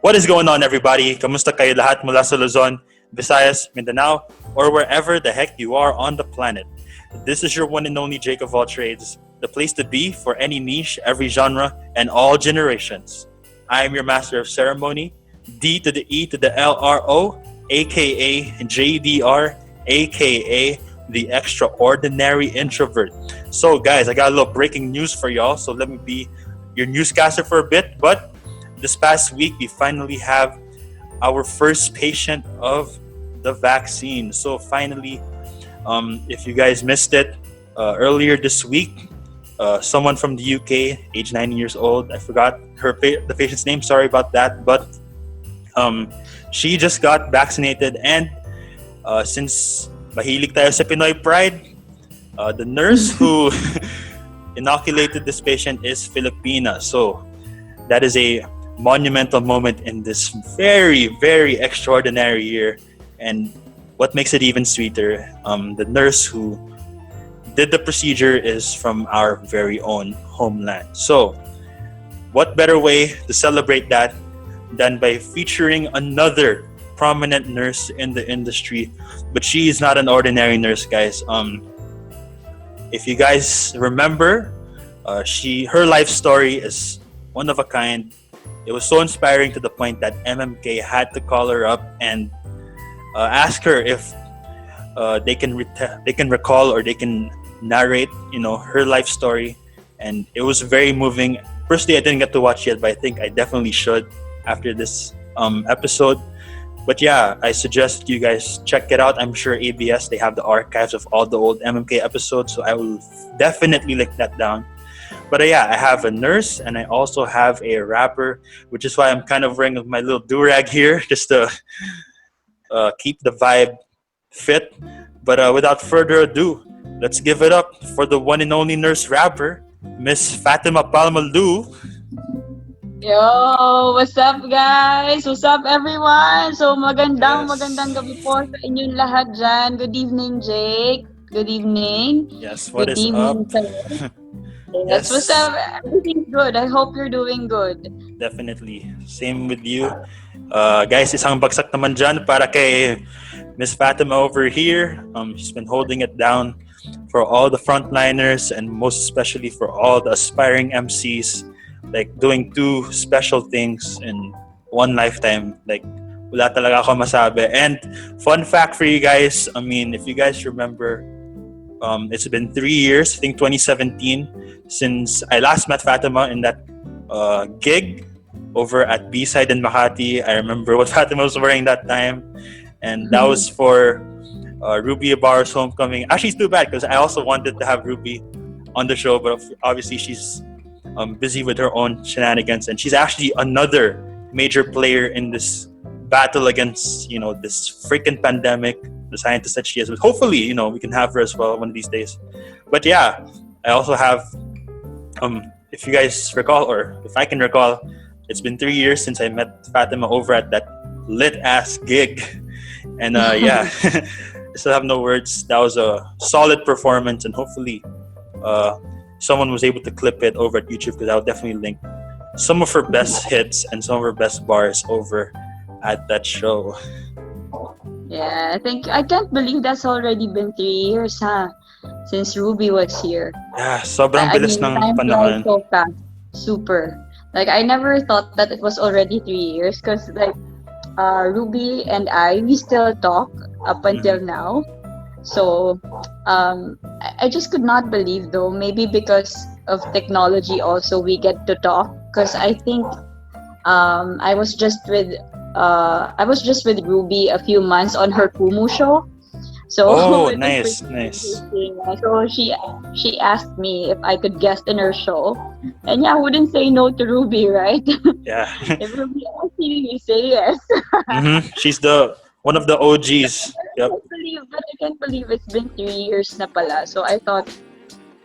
What is going on, everybody? Kamusta kayo lahat mula sa Luzon, Visayas, Mindanao, or wherever the heck you are on the planet? This is your one and only Jake of all trades, the place to be for any niche, every genre, and all generations. I am your master of ceremony, D to the E to the LRO, aka JDR, aka the extraordinary introvert. So guys, I got a little breaking news for y'all, so let me be your newscaster for a bit. But this past week, we finally have our first patient of the vaccine. So finally, if you guys missed it, earlier this week, someone from the UK, age 9 years old, I forgot the patient's name, sorry about that, but she just got vaccinated. And since mahilig tayo sa Pinoy pride, the nurse who inoculated this patient is Filipina. So that is a monumental moment in this very, very extraordinary year. And what makes it even sweeter, the nurse who did the procedure is from our very own homeland. So what better way to celebrate that than by featuring another prominent nurse in the industry? But she is not an ordinary nurse, guys. If you guys remember, her life story is one of a kind. It was so inspiring to the point that MMK had to call her up and ask her if they can recall or they can narrate, her life story. And it was very moving. Personally, I didn't get to watch yet, but I think I definitely should after this episode. But yeah, I suggest you guys check it out. I'm sure ABS, they have the archives of all the old MMK episodes, so I will definitely link that down. But yeah, I have a nurse and I also have a rapper, which is why I'm kind of wearing my little do-rag here just to keep the vibe fit. But without further ado, let's give it up for the one and only nurse rapper, Miss Fatima Palma Loo. Yo, what's up guys? What's up everyone? So magandang gabi po sa inyong lahat dyan. Good evening, Jake. Good evening. Yes, what Good is evening, up? Sir. Yes. What's up? Everything's good. I hope you're doing good. Definitely. Same with you. Guys, isang bagsak naman dyan para kay Miss Fatima over here. She's been holding it down for all the frontliners and most especially for all the aspiring MCs. Like doing two special things in one lifetime. Like wala talaga ako masabi. And fun fact for you guys, if you guys remember, it's been 3 years, I think 2017, since I last met Fatima in that gig over at B-Side in Makati. I remember what Fatima was wearing that time. And that was for Ruby Ibarra's homecoming. Actually, it's too bad because I also wanted to have Ruby on the show, but obviously she's busy with her own shenanigans, and she's actually another major player in this battle against this freaking pandemic. The scientist that she is, but hopefully we can have her as well one of these days. But yeah, I also have if you guys recall, or if I can recall, it's been 3 years since I met Fatima over at that lit ass gig, and yeah, I still have no words. That was a solid performance, and hopefully someone was able to clip it over at YouTube, because I'll definitely link some of her best hits and some of her best bars over at that show. Yeah, I can't believe that's already been 3 years, huh? Since Ruby was here. Yeah, sobrang bilis ng time panahon. flies so fast. Super. Like, I never thought that it was already 3 years, because Ruby and we still talk up until now. So I just could not believe, though, maybe because of technology also we get to talk, because I think I was just with Ruby a few months on her Kumu show. So nice. So she asked me if I could guest in her show, and yeah, I wouldn't say no to Ruby, right? Yeah. If Ruby asked you, you say yes. She's one of the OGs. Yep. I can't believe it's been 3 years na pala. So I thought,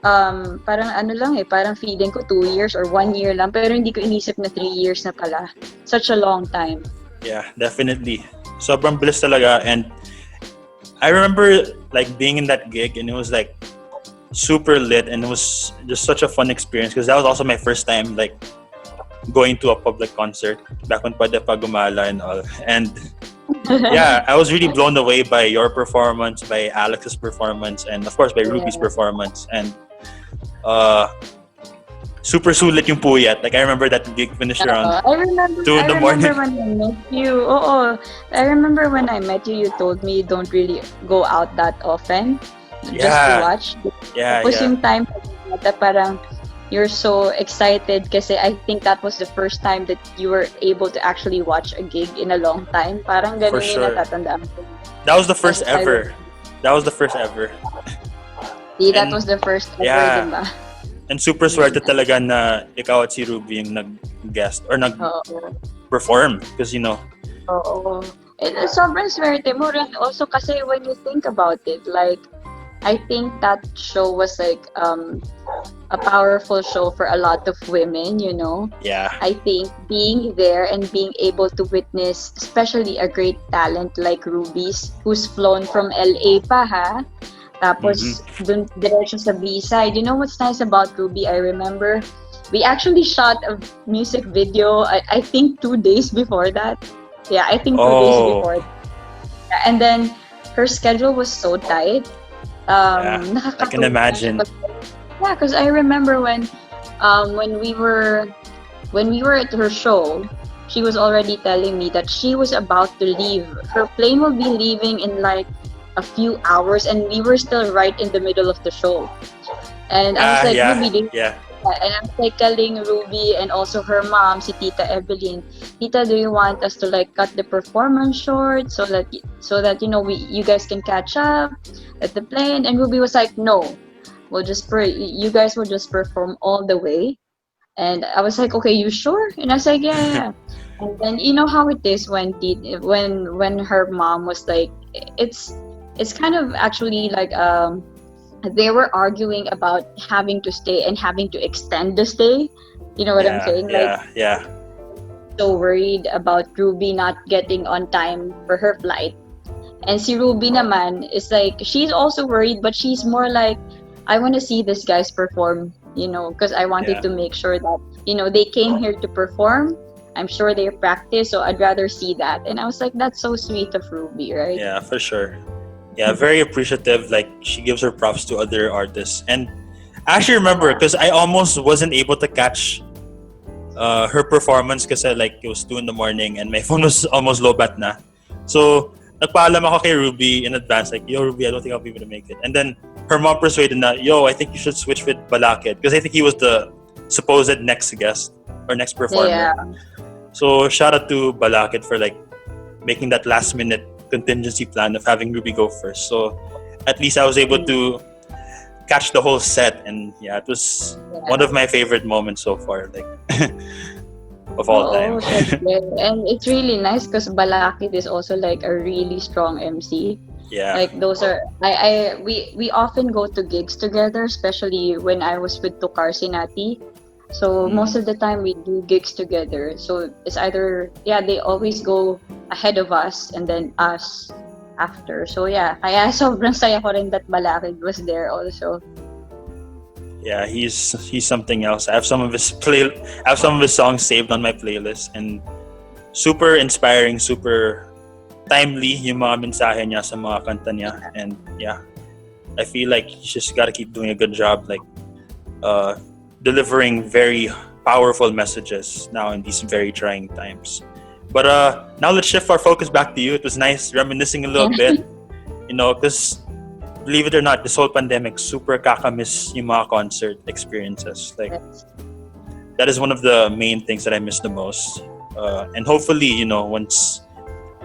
parang feeling ko 2 years or 1 year lang, pero hindi ko inisip na 3 years na pala. Such a long time. Yeah, definitely. Sobrang bilis talaga. And I remember being in that gig, and it was super lit, and it was just such a fun experience, because that was also my first time going to a public concert back when pwede pa gumala and all. And yeah, I was really blown away by your performance, by Alex's performance, and of course by Ruby's Yeah. performance. And super sulit yung puyat. Like I remember that gig finished around I remember. 2 in the morning. When I met you. I remember when I met you. You told me you don't really go out that often, just to Yeah. watch. Yeah, Tapos yeah. yung time na parang you're so excited kasi I think that was the first time that you were able to actually watch a gig in a long time. Parang For ganun yung sure. natatandaan ko. That was the first That's ever. That was the first ever. See, that And- was the first ever, yeah. diba? And super swerte talaga na ikaw at si Ruby yung nag-guest or nag-perform. Oo. Because, you know, Oo. Sobrang swerte mo rin also kasi when you think about it, like, I think that show was like a powerful show for a lot of women, you know. yeah. I think being there and being able to witness, especially a great talent like Ruby's, who's flown from LA pa ha. Tapos dun diretso sa B-side. You know what's nice about Ruby? I remember we actually shot a music video. I think 2 days before that. Yeah, I think 2 days Oh. before. And then her schedule was so tight. Yeah, I can imagine. Yeah, because I remember when we were at her show, she was already telling me that she was about to leave. Her plane will be leaving in like a few hours, and we were still right in the middle of the show. And I was like, yeah, Ruby, yeah. and I was like telling Ruby and also her mom, si Tita Evelyn, Tita, do you want us to like cut the performance short so that you know you guys can catch up at the plane? And Ruby was like, no, you guys will just perform all the way. And I was like, okay, you sure? And I was like, yeah. And then you know how it is when her mom was like, it's kind of actually like they were arguing about having to stay and having to extend the stay. You know what I'm saying? Like, Yeah. so worried about Ruby not getting on time for her flight. And si Ruby naman is like, she's also worried, but she's more like, I want to see these guys perform, you know, because I wanted to make sure that, you know, they came here to perform. I'm sure they practice, so I'd rather see that. And I was like, that's so sweet of Ruby, right? Yeah, for sure. Yeah, very appreciative. Like, she gives her props to other artists. And I actually remember, because I almost wasn't able to catch her performance kasi like it was 2 in the morning and my phone was almost low bat na. So, nagpaalam ako kay Ruby in advance, like, yo, Ruby, I don't think I'll be able to make it. And then her mom persuaded na, yo, I think you should switch with Balakid. Because I think he was the supposed next guest or next performer. Yeah. So, shout out to Balakid for like making that last minute contingency plan of having Ruby go first. So, at least I was able to catch the whole set. And yeah, it was one of my favorite moments so far. Like, of all time. And it's really nice because Balakid is also like a really strong MC. Yeah. Like those are we often go to gigs together, especially when I was with Tukar Sinati. So most of the time we do gigs together. So it's either they always go ahead of us and then us after. So yeah, kaya sobrang saya ko rin that Balakid was there also. Yeah, he's something else. I have some of his songs saved on my playlist, and super inspiring, super timely yung mga mensahe niya sa mga kanta niya. And yeah, I feel like he's just gotta keep doing a good job, like delivering very powerful messages now in these very trying times. But now let's shift our focus back to you. It was nice reminiscing a little bit, you know, because believe it or not, this whole pandemic, super kakamiss yung mga concert experiences. Like, that is one of the main things that I miss the most. And hopefully, you know, once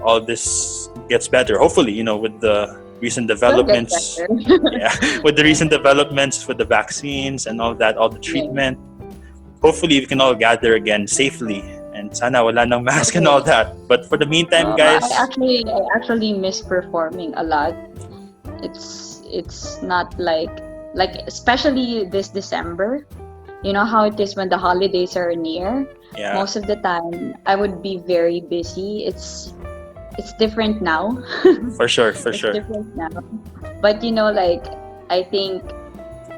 all this gets better, hopefully, you know, with the recent developments, with the recent developments with the vaccines and all that, all the treatment, hopefully we can all gather again safely. And sana wala nang mask and all that. But for the meantime, guys, I actually miss performing a lot. It's not like especially this December, you know how it is when the holidays are near. Most of the time I would be very busy. It's different now. for sure It's different now, but you know, like, I think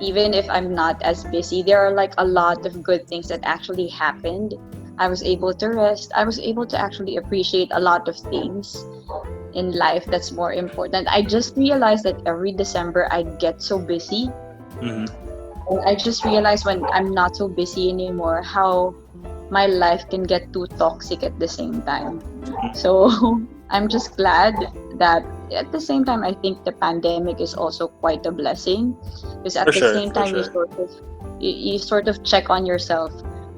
even if I'm not as busy, there are like a lot of good things that actually happened I was able to rest. I was able to actually appreciate a lot of things in life that's more important. I just realized that every December I get so busy. Mm-hmm. And I just realized when I'm not so busy anymore how my life can get too toxic at the same time. So I'm just glad that at the same time I think the pandemic is also quite a blessing, because at For the sure, same for time sure. you sort of check on yourself.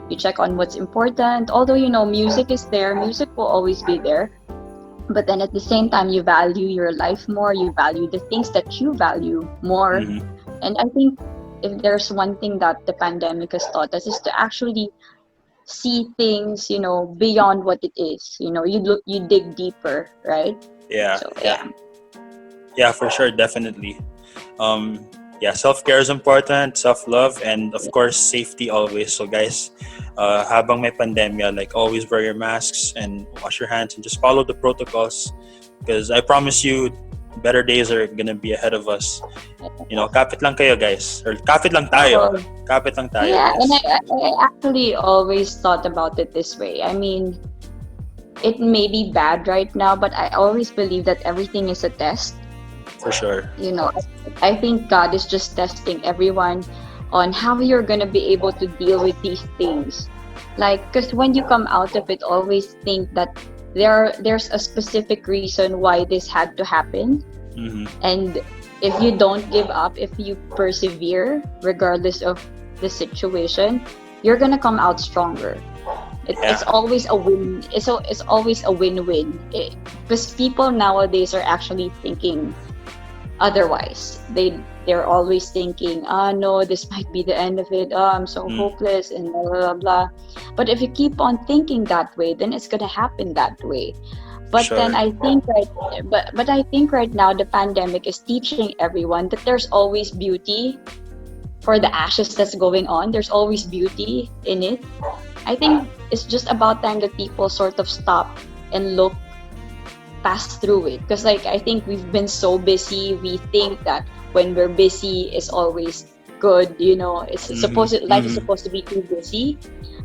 You check on what's important. Although music is there, music will always be there. But then at the same time you value your life more, you value the things that you value more. Mm-hmm. And I think if there's one thing that the pandemic has taught us is to actually see things, beyond what it is. You dig deeper, right? Yeah, So yeah, yeah. yeah, for sure, definitely. Um, yeah, self-care is important, self-love, and of course, safety always. So guys, habang may pandemya, like always wear your masks and wash your hands and just follow the protocols, because I promise you, better days are gonna be ahead of us. Kapit lang kayo, guys. Or kapit lang tayo. Oh, Kapit lang tayo, yeah, and guys. I actually always thought about it this way. I mean, it may be bad right now, but I always believe that everything is a test. For sure. I think God is just testing everyone on how you're going to be able to deal with these things. Like, because when you come out of it, always think that there's a specific reason why this had to happen. Mm-hmm. And if you don't give up, if you persevere, regardless of the situation, you're going to come out stronger. It's always a win. It's always a win-win. Because people nowadays are actually thinking otherwise. They're always thinking, no, this might be the end of it. I'm so hopeless and blah, blah, blah. But if you keep on thinking that way, then it's gonna happen that way. But Sure. then I think but I think right now the pandemic is teaching everyone that there's always beauty for the ashes that's going on. There's always beauty in it. I think it's just about time that people sort of stop and pass through it, because I think we've been so busy. We think that when we're busy is always good. It's life is supposed to be too busy.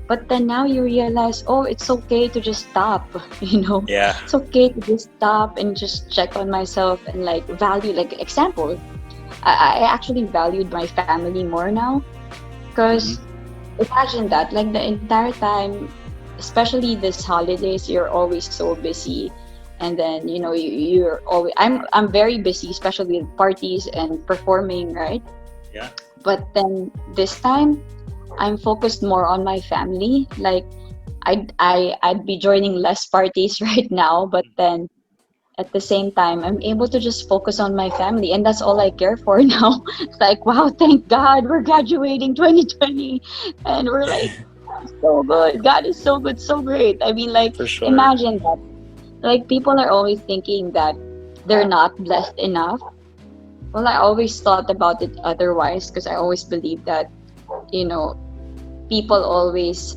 But then now you realize, it's okay to just stop. Yeah. It's okay to just stop and just check on myself and value. Like example, I actually valued my family more now, because imagine that, like the entire time, especially this holidays, you're always so busy. And then you're always I'm very busy, especially with parties and performing, right? Yeah. But then this time I'm focused more on my family. Like I'd be joining less parties right now, but then at the same time I'm able to just focus on my family, and that's all I care for now. It's like, wow, thank God we're graduating 2020, and we're like, so good. God is so good, so great. I mean, like, For sure. imagine that. Like, people are always thinking that they're not blessed enough. Well, I always thought about it otherwise, because I always believe that, people always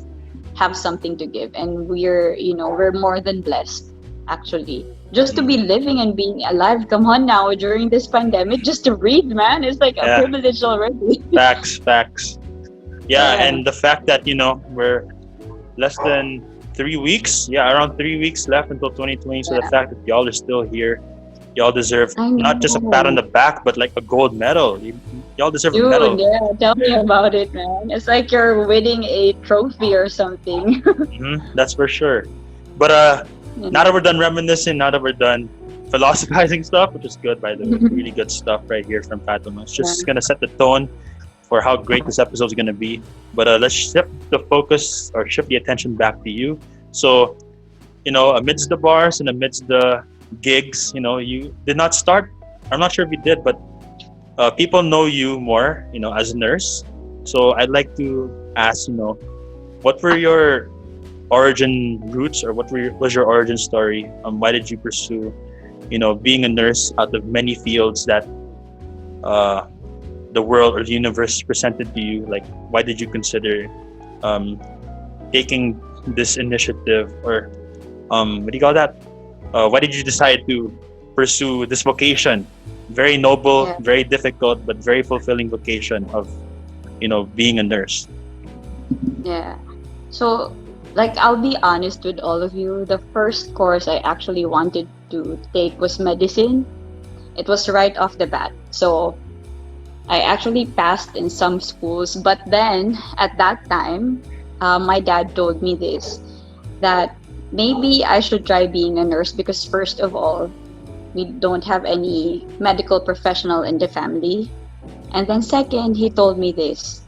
have something to give, and we're more than blessed, actually. Just to be living and being alive, come on now, during this pandemic, just to breathe, man, it's like a privilege already. Facts. Yeah, and the fact that, we're less than 3 weeks, around 3 weeks left until 2020. So the fact that y'all are still here, y'all deserve not just a pat on the back, but like a gold medal. Y'all deserve a medal. Dude, yeah, tell me about it, man. It's like you're winning a trophy or something. That's for sure. But now that we're done reminiscing, now that we're done philosophizing stuff, which is good, by the way, really good stuff right here from Fatima. It's just gonna set the tone for how great this episode is gonna be. But let's shift the focus or shift the attention back to you. So, amidst the bars and amidst the gigs, you did not start. I'm not sure if you did, but people know you more, as a nurse. So I'd like to ask, what were your origin roots, or was your origin story? Why did you pursue, being a nurse out of many fields that the world or the universe presented to you? Like, why did you consider taking this initiative, or what do you call that? Why did you decide to pursue this vocation? Very noble, very difficult, but very fulfilling vocation of, being a nurse. Yeah. So, like I'll be honest with all of you, the first course I actually wanted to take was medicine. It was right off the bat. So I actually passed in some schools, but then at that time, my dad told me this, that maybe I should try being a nurse because first of all, we don't have any medical professional in the family. And then second, he told me this,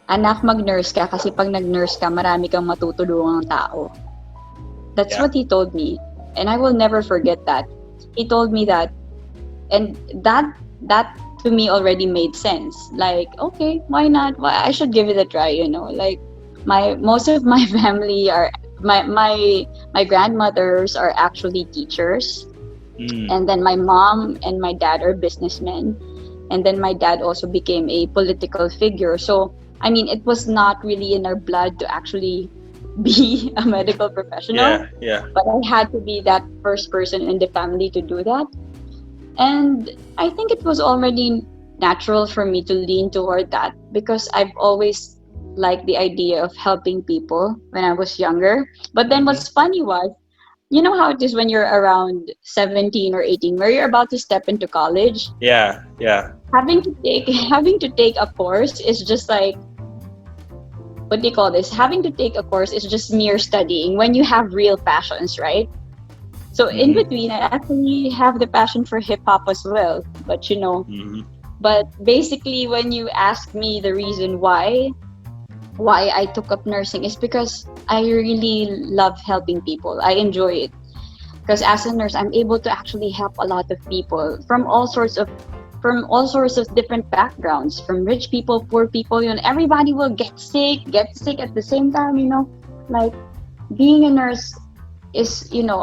anak, mag-nurse ka kasi pag nag-nurse ka, marami kang matutulungang tao. That's Yeah. what he told me. And I will never forget that. He told me that. And that to me already made sense. Like, okay, why not? Why I should give it a try, you know. Like most of my family are my grandmothers are actually teachers. And then my mom and my dad are businessmen. And then my dad also became a political figure. So, I mean, it was not really in our blood to actually be a medical professional. Yeah. But I had to be that first person in the family to do that. And I think it was already natural for me to lean toward that because I've always liked the idea of helping people when I was younger. But then what's funny was, you know how it is when you're around 17 or 18, where you're about to step into college. Yeah. Having to take a course is just like, what do you call this? Having to take a course is just mere studying when you have real passions, right? So in between, I actually have the passion for hip hop as well. But you know, but basically, when you ask me the reason why I took up nursing is because I really love helping people. I enjoy it because as a nurse, I'm able to actually help a lot of people from all sorts of different backgrounds, from rich people, poor people. You know, everybody will get sick at the same time. You know, like being a nurse is, you know,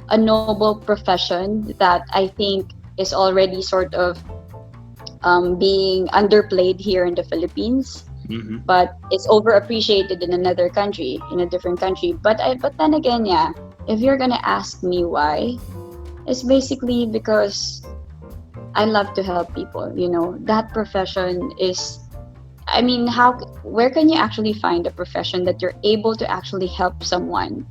a noble profession that I think is already sort of being underplayed here in the Philippines. But it's overappreciated in another country, in a different country. But then again, yeah, if you're gonna ask me why, it's basically because I love to help people. You know, that profession is, I mean, where can you actually find a profession that you're able to actually help someone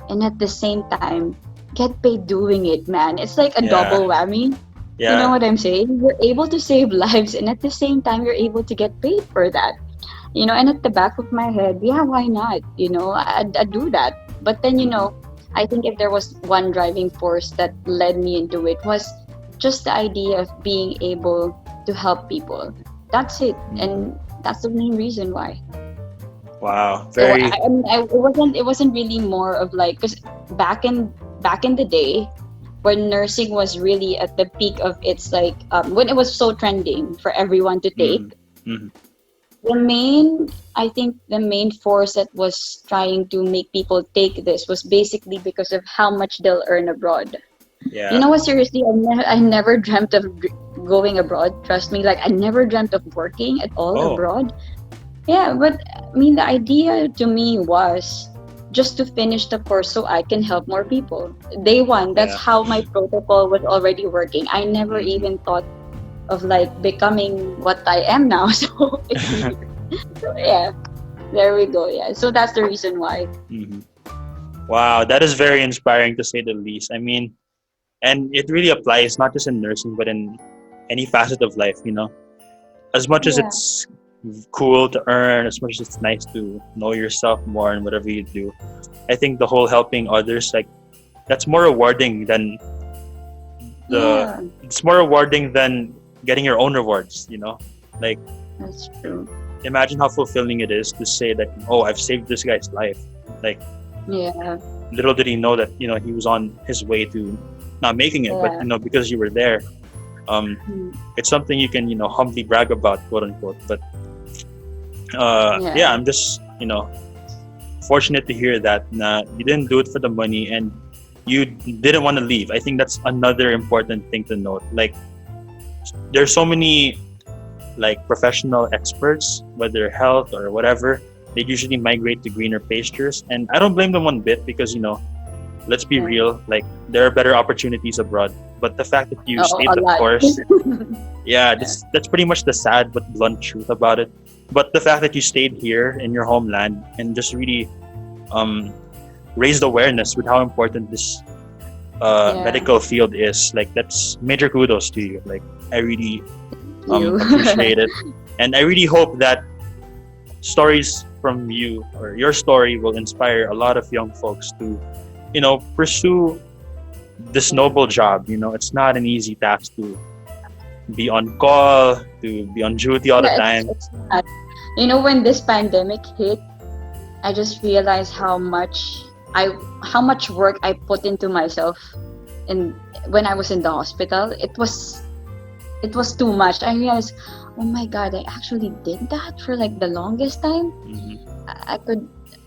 and at the same time get paid doing it, man? It's like a double whammy. Yeah. You know what I'm saying? You're able to save lives and at the same time you're able to get paid for that. You know, and at the back of my head, yeah, why not? You know, I'd do that. But then, you know, I think if there was one driving force that led me into it was just the idea of being able to help people. That's it. And that's the main reason why. Wow. Very. So I mean, it wasn't really more of like, because back in the day, when nursing was really at the peak of its like when it was so trending for everyone to take. I think the main force that was trying to make people take this was basically because of how much they'll earn abroad. Yeah. You know what? Seriously, I never dreamt of going abroad. Trust me, like I never dreamt of working at all abroad. Yeah, but I mean, the idea to me was just to finish the course so I can help more people. Day one, that's how my protocol was already working. I never even thought of like becoming what I am now. So yeah, there we go. Yeah, so that's the reason why. Wow, that is very inspiring to say the least. I mean, and it really applies not just in nursing but in any facet of life. You know, as much as it's cool to earn, as much as it's nice to know yourself more in whatever you do, I think the whole helping others, like, that's more rewarding than it's more rewarding than getting your own rewards, you know? Like, that's true. Imagine how fulfilling it is to say that, oh, I've saved this guy's life. Like, little did he know that, you know, he was on his way to not making it, but, you know, because you were there, it's something you can, you know, humbly brag about, quote unquote. But I'm just, you know, fortunate to hear that you didn't do it for the money and you didn't want to leave. I think that's another important thing to note. Like, there's so many like professional experts, whether health or whatever, they usually migrate to greener pastures, and I don't blame them one bit because, you know, let's be real, like, there are better opportunities abroad. But the fact that you stayed the course, that's pretty much the sad but blunt truth about it. But the fact that you stayed here in your homeland and just really raised awareness with how important this medical field is. Like, that's major kudos to you. Like, I really You. appreciate it, and I really hope that stories from you or your story will inspire a lot of young folks to, pursue this noble job. It's not an easy task to be on call, to be on duty all the Yeah, time. it's not. When this pandemic hit, I just realized how much work I put into myself in when I was in the hospital. It was too much. I realized, oh my God, I actually did that for like the longest time. Mhm.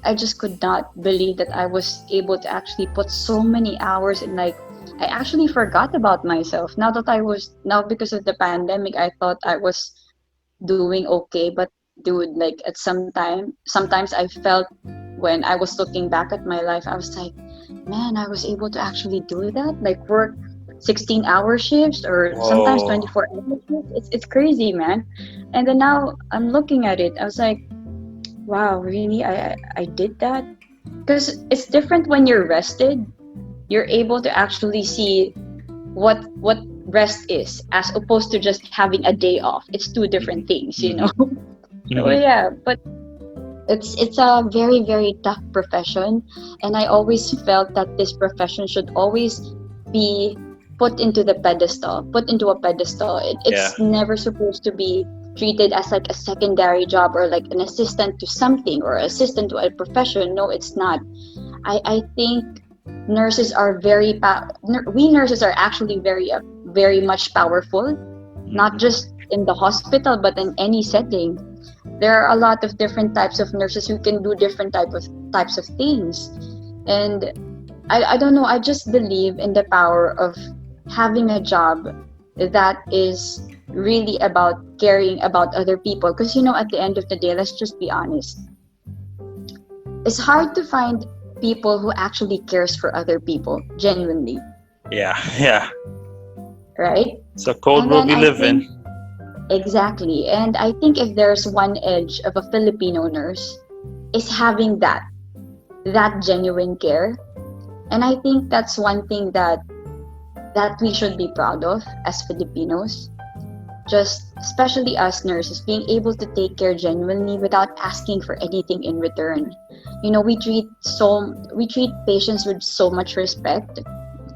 I just could not believe that I was able to actually put so many hours in. Like, I actually forgot about myself. Now because of the pandemic, I thought I was doing okay, but dude, like sometimes I felt when I was looking back at my life, I was like, man, I was able to actually do that, like work 16-hour shifts or sometimes Whoa. 24-hour shifts. It's crazy, man. And then now I'm looking at it, I was like, wow, really, I did that. Because it's different when you're rested. You're able to actually see what rest is, as opposed to just having a day off. It's two different things, So Mhm. yeah, but it's a very, very tough profession, and I always felt that this profession should always be put into a pedestal. Yeah. It's never supposed to be treated as like a secondary job or like an assistant to something or assistant to a profession. No, it's not. I think nurses are we nurses are actually very much powerful, not Mhm. just in the hospital but in any setting. There are a lot of different types of nurses who can do different types of things. And I don't know, I just believe in the power of having a job that is really about caring about other people, because at the end of the day, let's just be honest, it's hard to find people who actually cares for other people genuinely, Yeah. Yeah. right? It's a cold And world then we I live think in. exactly, and I think if there's one edge of a Filipino nurse, is having that genuine care. And I think that's one thing that we should be proud of as Filipinos, just especially us nurses, being able to take care genuinely without asking for anything in return. We treat patients with so much respect,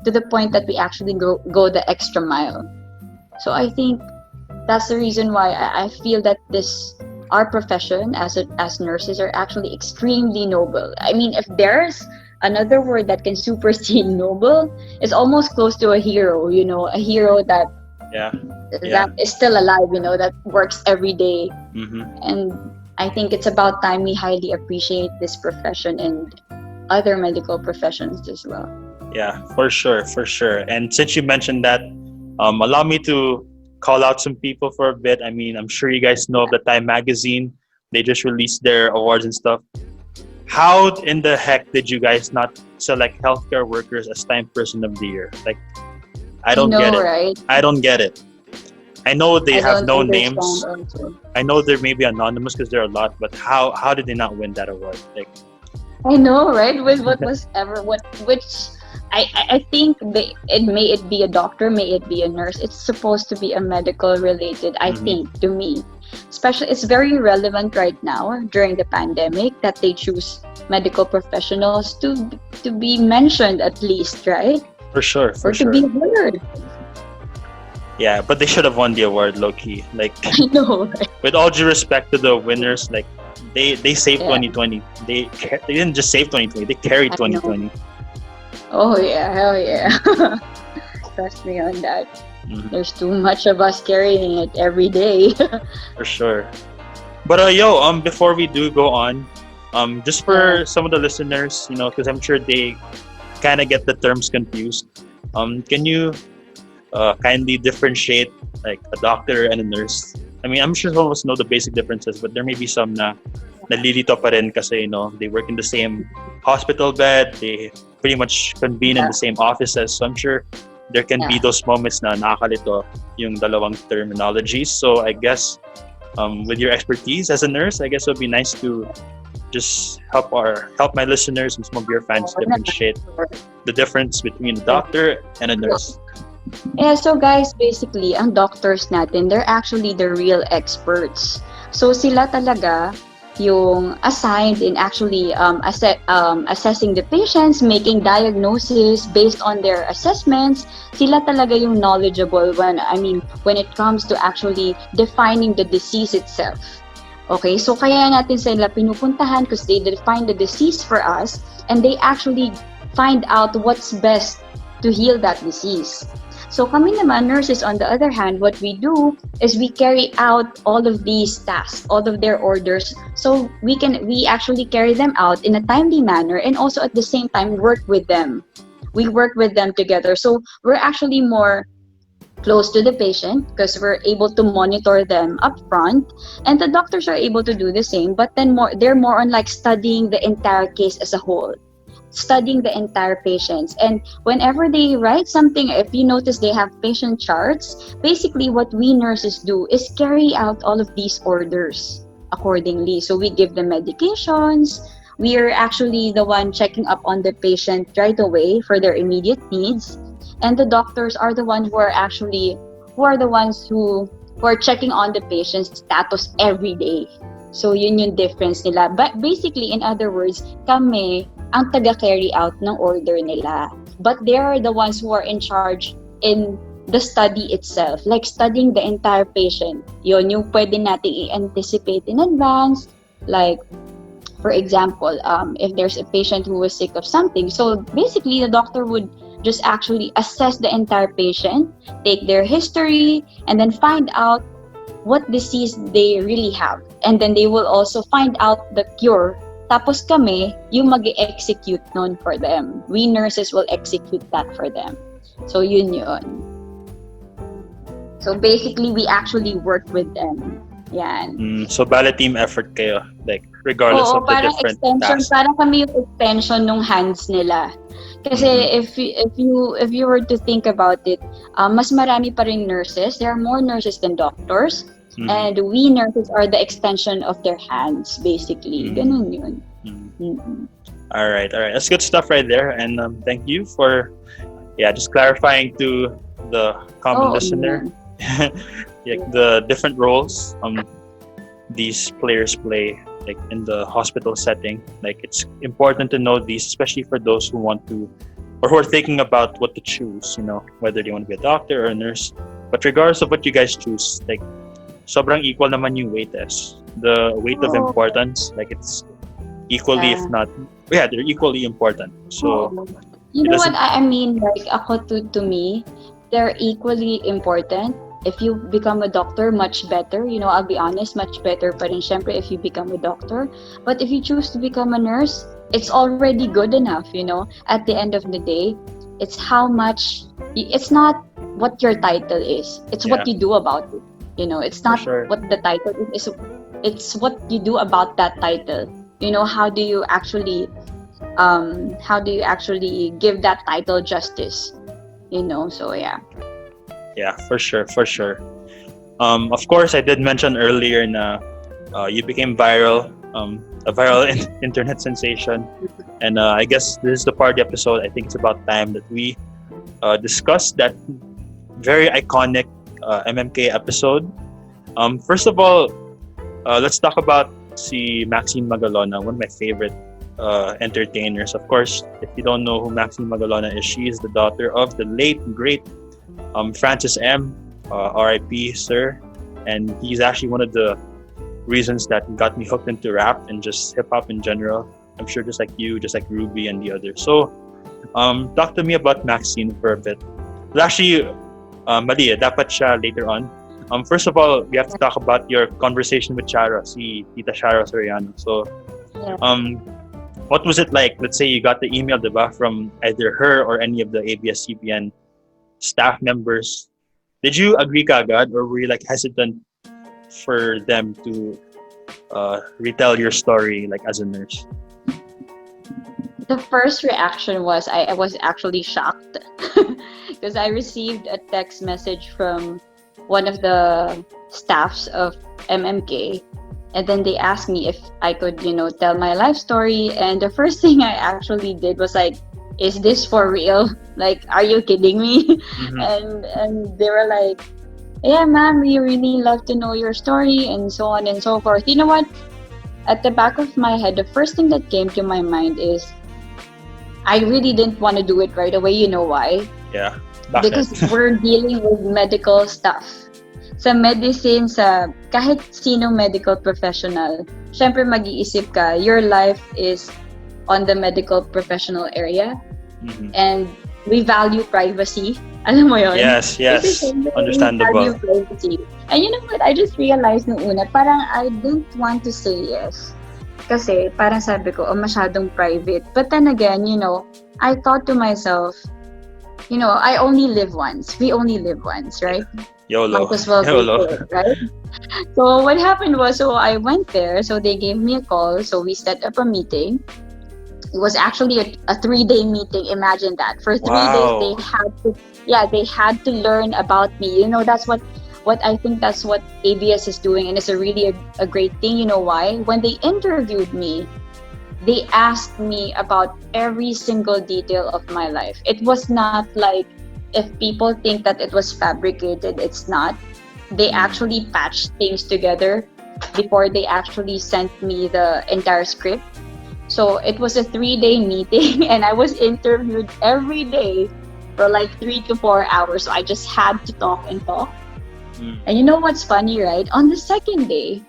to the point that we actually go the extra mile. So I think that's the reason why I feel that our profession as nurses are actually extremely noble. I mean, if there's another word that can supersede noble, it's almost close to a hero. A hero that Yeah. Yeah. that is still alive. That works every day. Hmm. And I think it's about time we highly appreciate this profession and other medical professions as well. Yeah, for sure, for sure. And since you mentioned that, allow me to call out some people for a bit. I mean, I'm sure you guys know of the Time magazine. They just released their awards and stuff. How in the heck did you guys not select healthcare workers as Time Person of the Year? Like, I I don't get know, it. right? I don't get it. I know they I have don't no understand names. also. I know they're maybe anonymous because there are a lot, but how did they not win that award? Like, I know, right? With what was ever what which I think may it be a doctor, may it be a nurse. It's supposed to be a medical related, I mhm. think, to me. Especially, it's very relevant right now during the pandemic that they choose medical professionals to be mentioned at least, right? For sure, for Or to sure. be heard. Yeah, but they should have won the award, low key. Like, I know, right? with all due respect to the winners, like they saved Yeah, 2020. They didn't just save 2020. They carried I know. 2020. Oh yeah, hell yeah. Trust me on that. Mhm. There's too much of us carrying it every day. For sure. But before we do go on, just Yeah. for some of the listeners, because I'm sure they kind of get the terms confused. Can you kindly differentiate like a doctor and a nurse? I mean, I'm sure some of us know the basic differences, but there may be some na nalilito pa rin kasi, they work in the same hospital bed, they pretty much convene in Yeah. the same offices. So I'm sure there can be Yeah. those moments na nakakalito yung dalawang terminologies. So I guess with your expertise as a nurse, I guess it would be nice to just help my listeners and some of your fans differentiate the difference between a doctor and a nurse. Yeah, so guys, basically, ang doctors natin, they're actually the real experts. So sila talaga yung assigned in actually assessing the patients, making diagnosis based on their assessments. Sila talaga yung knowledgeable when it comes to actually defining the disease itself. Okay, so kaya natin sila pinupuntahan because they define the disease for us and they actually find out what's best to heal that disease. So kami naman, nurses, on the other hand, what we do is we carry out all of these tasks, all of their orders, so we actually carry them out in a timely manner and also at the same time work with them. We work with them together. So we're actually more close to the patient because we're able to monitor them up front, and the doctors are able to do the same, but then they're more on like studying the entire case as a whole, studying the entire patients. And whenever they write something, if you notice they have patient charts, basically what we nurses do is carry out all of these orders accordingly. So we give them medications, we are actually the one checking up on the patient right away for their immediate needs, and the doctors are the ones who are the ones who are checking on the patient's status every day. So yun yung difference nila. But basically, in other words, kami ang taga-carry out ng order nila. But they are the ones who are in charge in the study itself, like studying the entire patient. Yun yung pwede natin i-anticipate in advance. Like, for example, if there's a patient who was sick of something, so basically the doctor would just actually assess the entire patient, take their history, and then find out what disease they really have. And then they will also find out the cure. Tapos kami, yung mag-execute nun for them. We nurses will execute that for them. So yun. So basically, we actually work with them. Yan. So bale team effort kayo, like regardless of the different tasks. Parang kami yung extension ng hands nila. Kasi if you were to think about it, mas marami pa rin nurses. There are more nurses than doctors. And we nurses are the extension of their hands, basically. Ganun yun. All right. That's good stuff right there. And thank you for just clarifying to the common listener the different roles these players play, like in the hospital setting. Like, it's important to know these, especially for those who want to, or who are thinking about what to choose, whether they want to be a doctor or a nurse. But regardless of what you guys choose, like, sobrang equal naman yung weight is. The weight of importance, like, it's equally, if not, they're equally important. So, you know what I mean? Like, ako to me, they're equally important. If you become a doctor, much better. I'll be honest, much better pa rin syempre if you become a doctor. But if you choose to become a nurse, it's already good enough, At the end of the day, it's how much, it's not what your title is. It's what you do about it. It's not what the title is. It's what you do about that title. How do you actually give that title justice? So yeah. Yeah, for sure. Of course, I did mention earlier na you became viral, a viral internet sensation. And I guess this is the part of the episode. I think it's about time that we discuss that very iconic MMK episode. First of all, let's talk about si Maxine Magalona, one of my favorite entertainers. Of course, if you don't know who Maxine Magalona is, she is the daughter of the late, great Francis M. R.I.P. sir. And he's actually one of the reasons that got me hooked into rap and just hip-hop in general. I'm sure just like you, just like Ruby and the others. So, talk to me about Maxine for a bit. Well, actually, mali, dapat siya later on. First of all, we have to talk about your conversation with Shara, si Tita Shara Soriano. So, what was it like? Let's say you got the email, diba, from either her or any of the ABS-CBN staff members. Did you agree kagad, or were you like hesitant for them to retell your story, like as a nurse? The first reaction was I was actually shocked because I received a text message from one of the staffs of MMK, And then they asked me if I could, tell my life story. And the first thing I actually did was like, is this for real? Like, are you kidding me? Mm-hmm. And they were like, yeah, ma'am, we really love to know your story and so on and so forth. You know what? At the back of my head, the first thing that came to my mind is I really didn't want to do it right away. You know why? Yeah. Because Bakit? we're dealing with medical stuff. Sa medicine, sa kahit sino medical professional, syempre mag-iisip ka, your life is on the medical professional area. Mm-hmm. And we value privacy. Alam mo yun? Yes, Kasi understandable. we value privacy. And you know what? I just realized nung una, parang I didn't want to say yes. Kasi parang sabi ko, masyadong private. But then again, I thought to myself, I only live once. We only live once, right? YOLO. Might as well go YOLO. for it, right? So what happened was, so I went there. So they gave me a call. So we set up a meeting. It was actually a 3-day meeting. Imagine that. For 3 days, Wow. they had to learn about me. That's what I think that's what ABS is doing, and it's a really a great thing. You know why? When they interviewed me, they asked me about every single detail of my life. It was not like, if people think that it was fabricated, it's not. They actually patched things together before they actually sent me the entire script. So it was a 3-day meeting and I was interviewed every day for like 3 to 4 hours. So I just had to talk and talk. And you know what's funny, right? On the second day,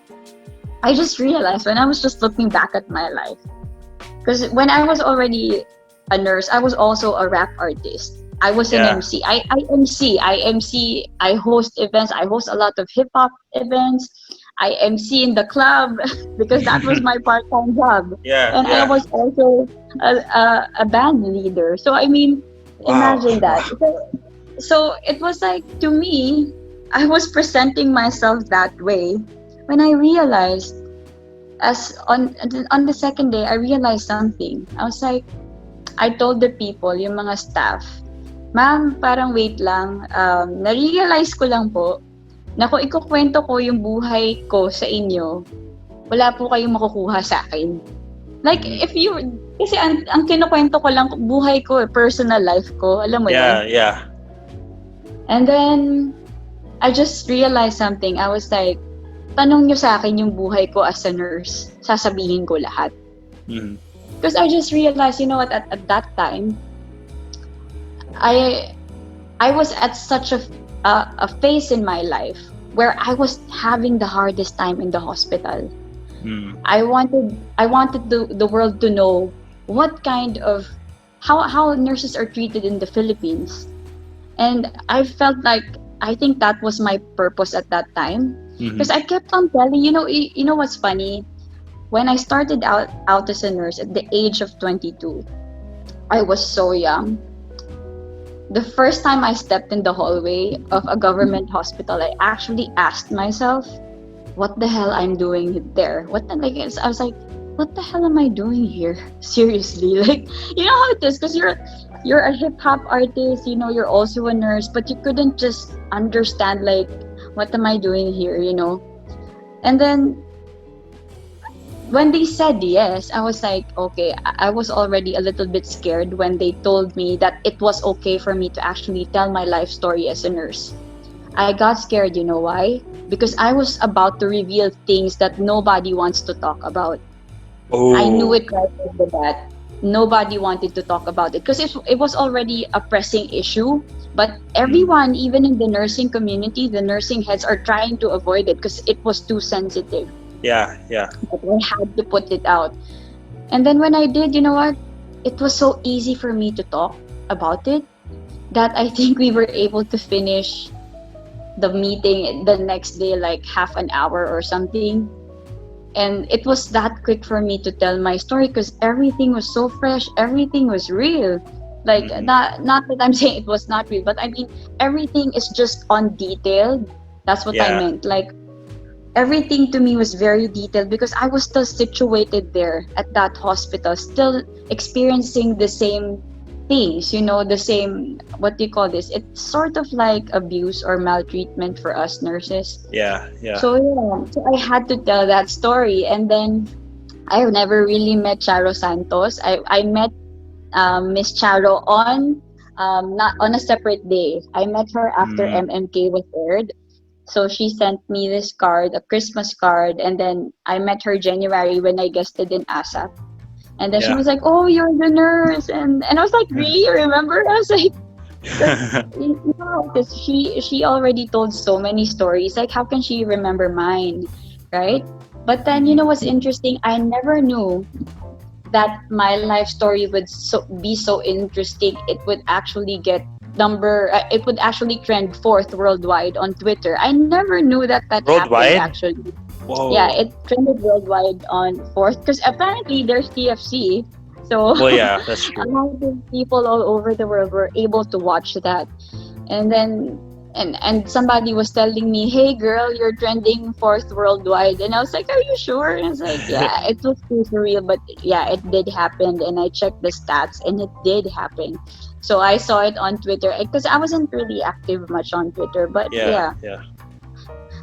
I just realized when I was just looking back at my life, because when I was already a nurse, I was also a rap artist. I was an MC. I MC. I host events. I host a lot of hip hop events. I MC in the club because that was my part-time job. And I was also a band leader. So I mean, imagine that. So it was like, to me, I was presenting myself that way. When I realized, as on the second day, I realized something. I was like, I told the people, yung mga staff, ma'am, parang wait lang. Na-realize ko lang po na kung ikukwento ko yung buhay ko sa inyo, wala po kayong makukuha sa akin. Like, kasi ang kinukwento ko lang, buhay ko, personal life ko. Alam mo yun? Yeah. And then, I just realized something. I was like, tanong nyo sa akin yung buhay ko as a nurse. Sasabihin ko lahat. Because I just realized, you know what, at that time, I was at such a phase in my life where I was having the hardest time in the hospital. I wanted the world to know what kind of how nurses are treated in the Philippines, and I felt like I think that was my purpose at that time, because I kept on telling, you know what's funny, when I started out as a nurse at the age of 22, I was so young. The first time I stepped in the hallway of a government hospital, I actually asked myself, what the hell I'm doing there? I was like, what the hell am I doing here? Seriously, like, you know how it is, because you're a hip hop artist, you're also a nurse, but you couldn't just understand, like, what am I doing here, And then when they said yes, I was like, okay. I was already a little bit scared when they told me that it was okay for me to actually tell my life story as a nurse. I got scared, you know why? Because I was about to reveal things that nobody wants to talk about. Oh. I knew it right off the bat. Nobody wanted to talk about it because it was already a pressing issue. But everyone, even in the nursing community, the nursing heads are trying to avoid it because it was too sensitive. Yeah. But I had to put it out. And then when I did, you know what? It was so easy for me to talk about it that I think we were able to finish the meeting the next day, like half an hour or something. And it was that quick for me to tell my story because everything was so fresh, everything was real. Like, not that I'm saying it was not real, but I mean, everything is just on detail. That's what I meant. Like, everything to me was very detailed because I was still situated there at that hospital, still experiencing the same things, the same, what do you call this? It's sort of like abuse or maltreatment for us nurses. Yeah, yeah. So yeah, so I had to tell that story. And then I've never really met Charo Santos. I met Miss Charo on not on a separate day. I met her after Mm, MMK was aired. So she sent me this card, a Christmas card, and then I met her January when I guested in ASAP. And then she yeah. was like, "Oh, you're the nurse," and I was like, "Really? You remember?" I was like, "Cause because she already told so many stories. Like, how can she remember mine, right?" But then what's interesting? I never knew that my life story would be so interesting. It would actually get it would actually trend fourth worldwide on Twitter. I never knew that that happened Worldwide? actually. Yeah, Whoa. it trended worldwide on fourth because apparently there's TFC. So Well, yeah, that's a true. lot of people all over the world were able to watch that. And then and somebody was telling me, "Hey girl, you're trending fourth worldwide." And I was like, "Are you sure?" And I was like, "Yeah, it was too surreal, but yeah, it did happen." And I checked the stats and it did happen. So I saw it on Twitter because I wasn't really active much on Twitter, but Yeah, yeah. yeah.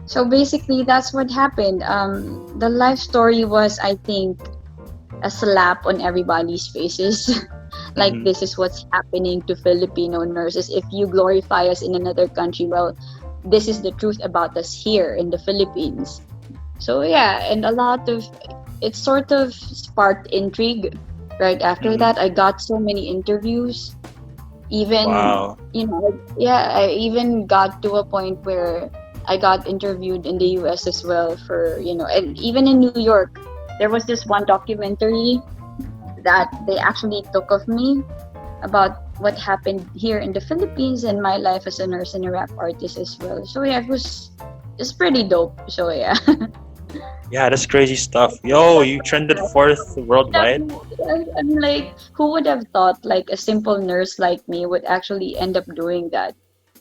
So basically that's what happened. The life story was, I think, a slap on everybody's faces. Like, Hmm. this is what's happening to Filipino nurses. If you glorify us in another country, well, this is the truth about us here in the Philippines. So yeah, and a lot of it sort of sparked intrigue. Right after Hmm. that, I got so many interviews. Even, Wow. yeah, I even got to a point where I got interviewed in the US as well for, and even in New York. There was this one documentary that they actually took of me about what happened here in the Philippines and my life as a nurse and a rap artist as well. So yeah, it's pretty dope. So yeah. Yeah, that's crazy stuff. Yo, you trended fourth worldwide? I'm like, who would have thought like a simple nurse like me would actually end up doing that?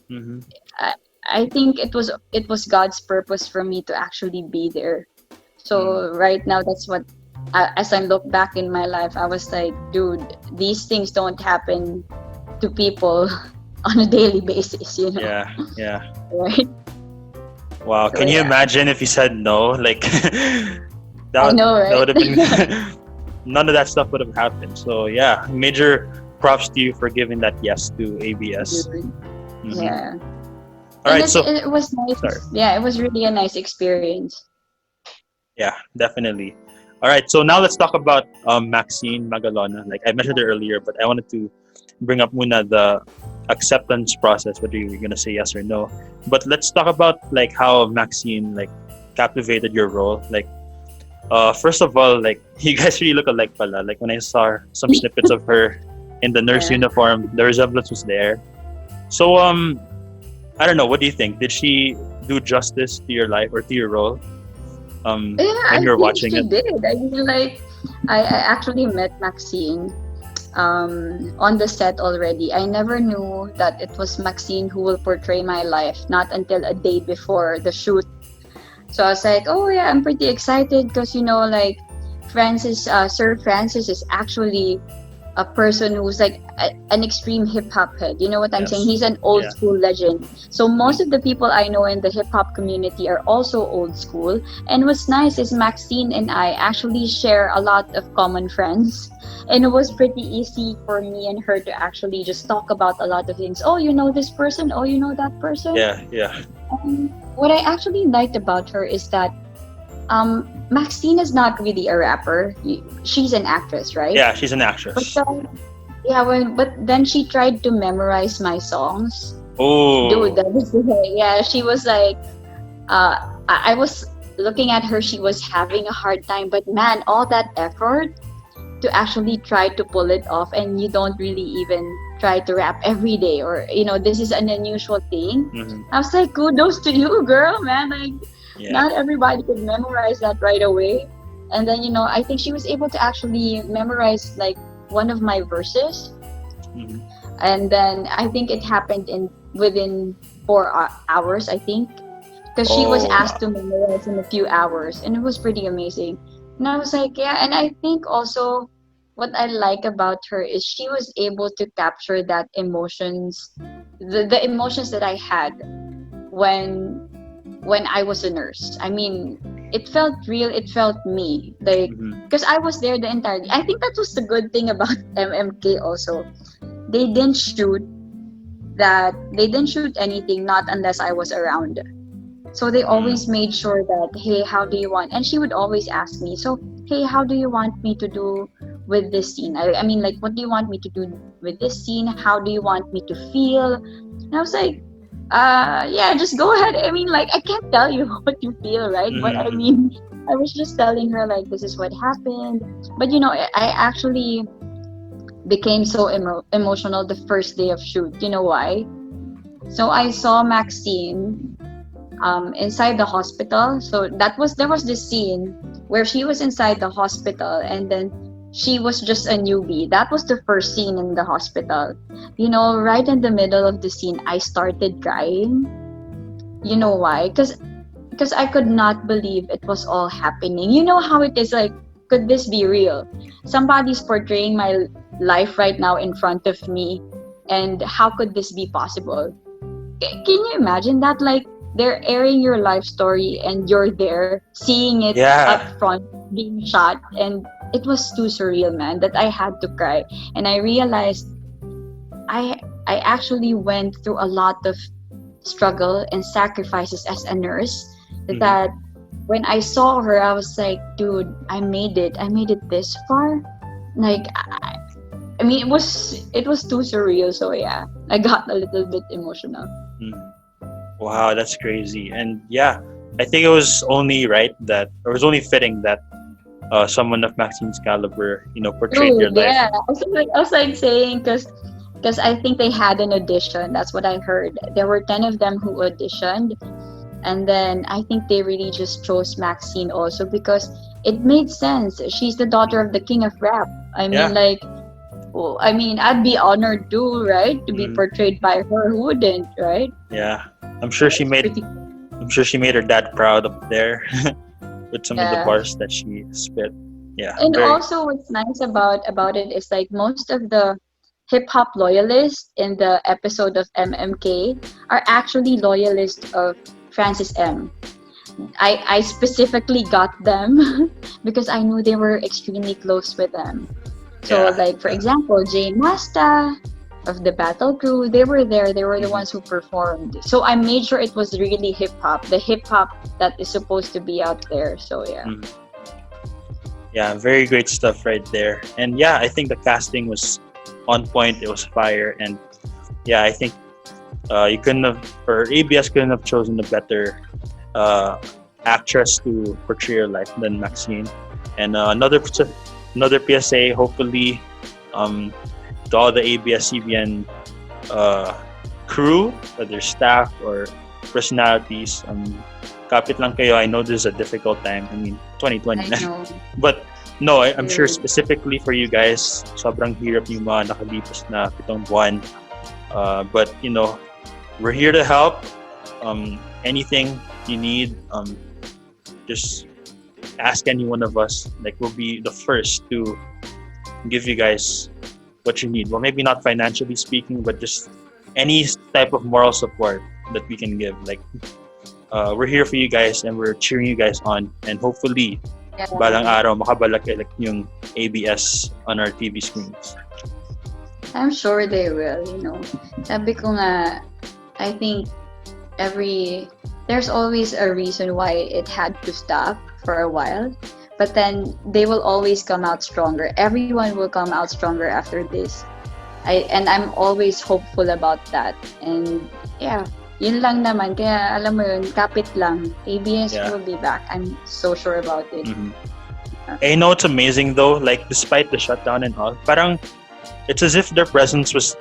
Hmm. I, I think it was God's purpose for me to actually be there. Mm. So right now, that's what, as I look back in my life, I was like, dude, these things don't happen to people on a daily basis, Yeah, yeah. right? Wow. So Can you yeah, imagine if you said no? Like I know, that right? would have been none of that stuff would have happened. So yeah, major props to you for giving that yes to ABS. Dude, Hmm. yeah, All and right. it So it was sorry. nice. Yeah, it was really a nice experience. Yeah, definitely. All right. So now let's talk about Maxine Magalona. Like I mentioned it earlier, but I wanted to bring up muna the acceptance process, whether you're gonna say yes or no. But let's talk about like how Maxine like captivated your role. Like first of all, like you guys really look alike pala. Like when I saw some snippets of her in the nurse Yeah, uniform, the resemblance was there. So I don't know, what do you think? Did she do justice to your life or to your role yeah, when I you were think watching she it? did. I mean, like, I actually met Maxine on the set already. I never knew that it was Maxine who will portray my life, not until a day before the shoot. So I was like, oh yeah, I'm pretty excited because like Sir Francis is actually a person who's like an extreme hip hop head. You know what I'm saying? Yes. He's an old Yeah. school legend. So most Mhm. of the people I know in the hip hop community are also old school. And what's nice is Maxine and I actually share a lot of common friends. And it was pretty easy for me and her to actually just talk about a lot of things. Oh, you know this person? Oh, you know that person? Yeah, yeah. What I actually liked about her is that Maxine is not really a rapper. She's an actress, right? Yeah, she's an But actress. yeah, but then she tried to memorize my songs. Dude, Oh, that was yeah. She was like, I was looking at her. She was having a hard time, but man, all that effort to actually try to pull it off, and you don't really even try to rap every day, or this is an unusual thing. hmm, I was like, kudos to you, girl, man. Like, yeah. not everybody could memorize that right away. And then, I think she was able to actually memorize like one of my verses. Hmm. And then I think it happened in within 4 hours, I think, because she was Oh, asked to memorize in a few hours, and it was pretty amazing. And I was like, yeah. And I think also what I like about her is she was able to capture that emotions, the emotions that I had when I was a nurse. I mean, it felt real. It felt me, like Mm-hmm. because I was there the entire. I think that was the good thing about MMK also. They didn't shoot they didn't shoot anything not unless I was around. So they always made sure that, hey, how do you want? And she would always ask me, so, hey, how do you want me to do with this scene? I mean, like, what do you want me to do with this scene? How do you want me to feel? And I was like, yeah, just go ahead. I mean, like, I can't tell you what you feel, right? But I Mm-hmm. mean, I was just telling her, like, this is what happened. But, I actually became so emotional the first day of shoot. You know why? So I saw Maxine inside the hospital. So there was this scene where she was inside the hospital and then she was just a newbie. That was the first scene in the hospital. Right in the middle of the scene, I started crying. You know why? Because I could not believe it was all happening. You know how it is, like, could this be real? Somebody's portraying my life right now in front of me, and how could this be possible? Can you imagine that? Like, they're airing your life story and you're there seeing it up Yeah. front being shot, and it was too surreal, man, that I had to cry. And I realized I actually went through a lot of struggle and sacrifices as a nurse, Mm-hmm. that when I saw her, I was like, dude, I made it this far. Like, I mean, it was too surreal. So yeah, I got a little bit emotional. Mm. Wow, that's crazy. And yeah, I think it was only right that, or it was only fitting that someone of Maxine's caliber, portrayed True, your life. yeah. I was like saying, because I think they had an audition. That's what I heard. There were 10 of them who auditioned, and then I think they really just chose Maxine also because it made sense. She's the daughter of the king of rap. I mean, Yeah. like, well, I mean, I'd be honored too, right, to be Mm, portrayed by her. Who wouldn't, right? yeah. I'm So sure she it's made pretty. I'm sure she made her dad proud up there with some of the Yeah. bars that she spit. Yeah, And very. also, what's nice about it is, like, most of the hip hop loyalists in the episode of MMK are actually loyalists of Francis M. I specifically got them because I knew they were extremely close with them. So, Yeah. like, for example, Jay Masta of the Battle Crew, they were there. They were the Mhm, ones who performed. So I made sure it was really hip hop, the hip hop that is supposed to be out there. So yeah. mhm. Yeah, very great stuff right there. And yeah, I think the casting was on point. It was fire. And yeah, I think you couldn't have, or ABS couldn't have chosen a better uh, actress to portray your life than Maxine. And another PSA, hopefully, um, to all the ABS-CBN uh, crew, whether staff or personalities, kapit lang kayo. I know this is a difficult time. I mean, 2020 I na. know. But no, I'm sure Really. specifically for you guys, sobrang hirap yung mga nakalipas na 7 buwan. But we're here to help. Anything you need, just ask any one of us. Like, we'll be the first to give you guys what you need. Well, maybe not financially speaking, but just any type of moral support that we can give. Like, we're here for you guys and we're cheering you guys on. And hopefully, Yeah. balang araw, makabalak yung ABS on our TV screens. I'm sure they will, Sabi ko nga, I think there's always a reason why it had to stop for a while. But then they will always come out stronger. Everyone will come out stronger after this. And I'm always hopeful about that. And yeah, yun lang naman. Kaya alam mo yun, kapit lang. ABS Yeah. will be back. I'm so sure about it. Mm-hmm. I know it's amazing though. Like, despite the shutdown and all, parang it's as if their presence was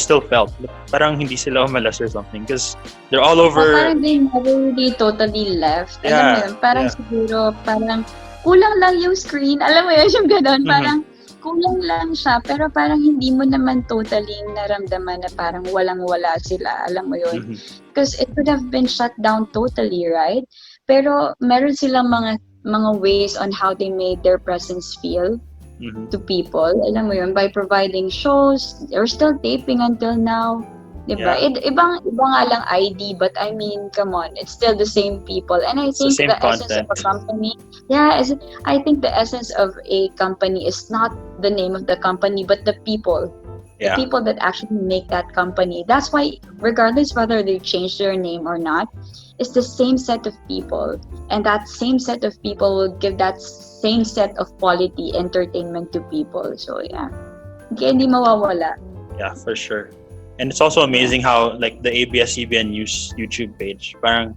still felt. Like, parang hindi sila umalas or something because they're all Oh, over. parang they never really totally left. Alam mo Yeah, yun, parang yeah. siguro, parang kulang lang yung screen. Alam mo yun, yung gano'n. Mhm. Parang kulang lang siya, pero parang hindi mo naman totally naramdaman na parang walang-wala sila. Alam mo yun? Mhm. Because it could have been shut down totally, right? Pero meron silang mga ways on how they made their presence feel. Mhm. to people. Alam mo yun, by providing shows, we're still taping until now. Diba? Yeah. Iba nga lang ID, but I mean, come on, it's still the same people. And I It's the think same the essence of content. a company, yeah, I think the essence of a company is not the name of the company, but the people. The Yeah. people that actually make that company. That's why, regardless whether they change their name or not, it's the same set of people. And that same set of people will give that same set of quality entertainment to people. So, yeah. Hindi mawawala. Yeah, for sure. And it's also amazing how like the ABS-CBN News YouTube page, parang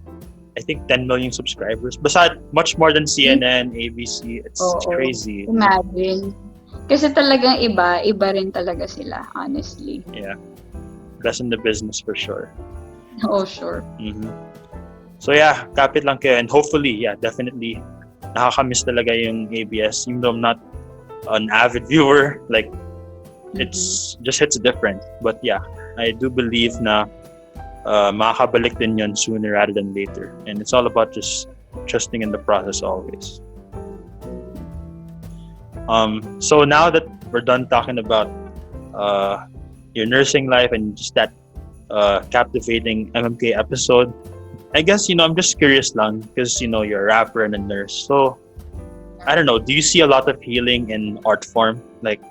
I think 10 million subscribers. Basta much more than CNN, ABC. It's Oo. crazy. Imagine. Kasi talagang iba rin talaga sila, honestly. Yeah. Best in the business for sure. Oh, sure. Mhm. So yeah, kapit lang kayo and hopefully, yeah, definitely nakakamiss talaga yung ABS even though I'm not an avid viewer, like it's just hits different. But yeah, I do believe na makakabalik din yun sooner rather than later. And it's all about just trusting in the process always. So now that we're done talking about your nursing life and just that captivating MMK episode, I guess, I'm just curious lang because, you're a rapper and a nurse. So, I don't know, do you see a lot of healing in art form? Like,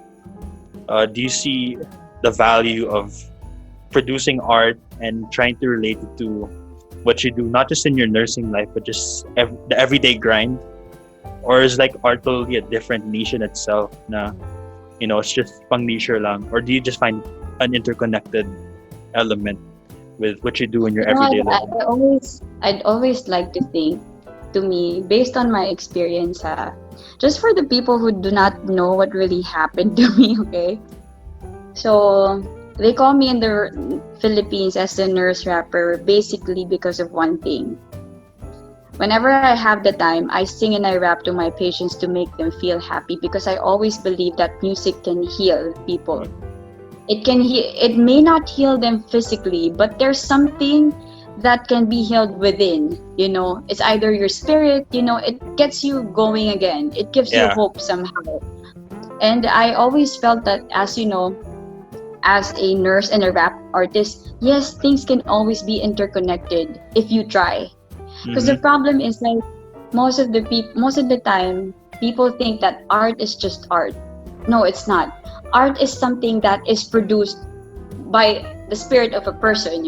do you see the value of producing art and trying to relate it to what you do, not just in your nursing life, but just the everyday grind? Or is like art totally a different niche in itself na, it's just pang niche lang? Or do you just find an interconnected element with what you do in your everyday life? I'd always like to think, to me, based on my experience, just for the people who do not know what really happened to me, okay? So, they call me in the Philippines as a nurse rapper basically because of one thing. Whenever I have the time, I sing and I rap to my patients to make them feel happy because I always believe that music can heal people. It may not heal them physically, but there's something that can be healed within. It's either your spirit, it gets you going again. It gives you hope somehow. And I always felt that as a nurse and a rap artist, yes, things can always be interconnected if you try. Because the problem is like most of the time people think that art is just art. No, it's not. Art is something that is produced by the spirit of a person,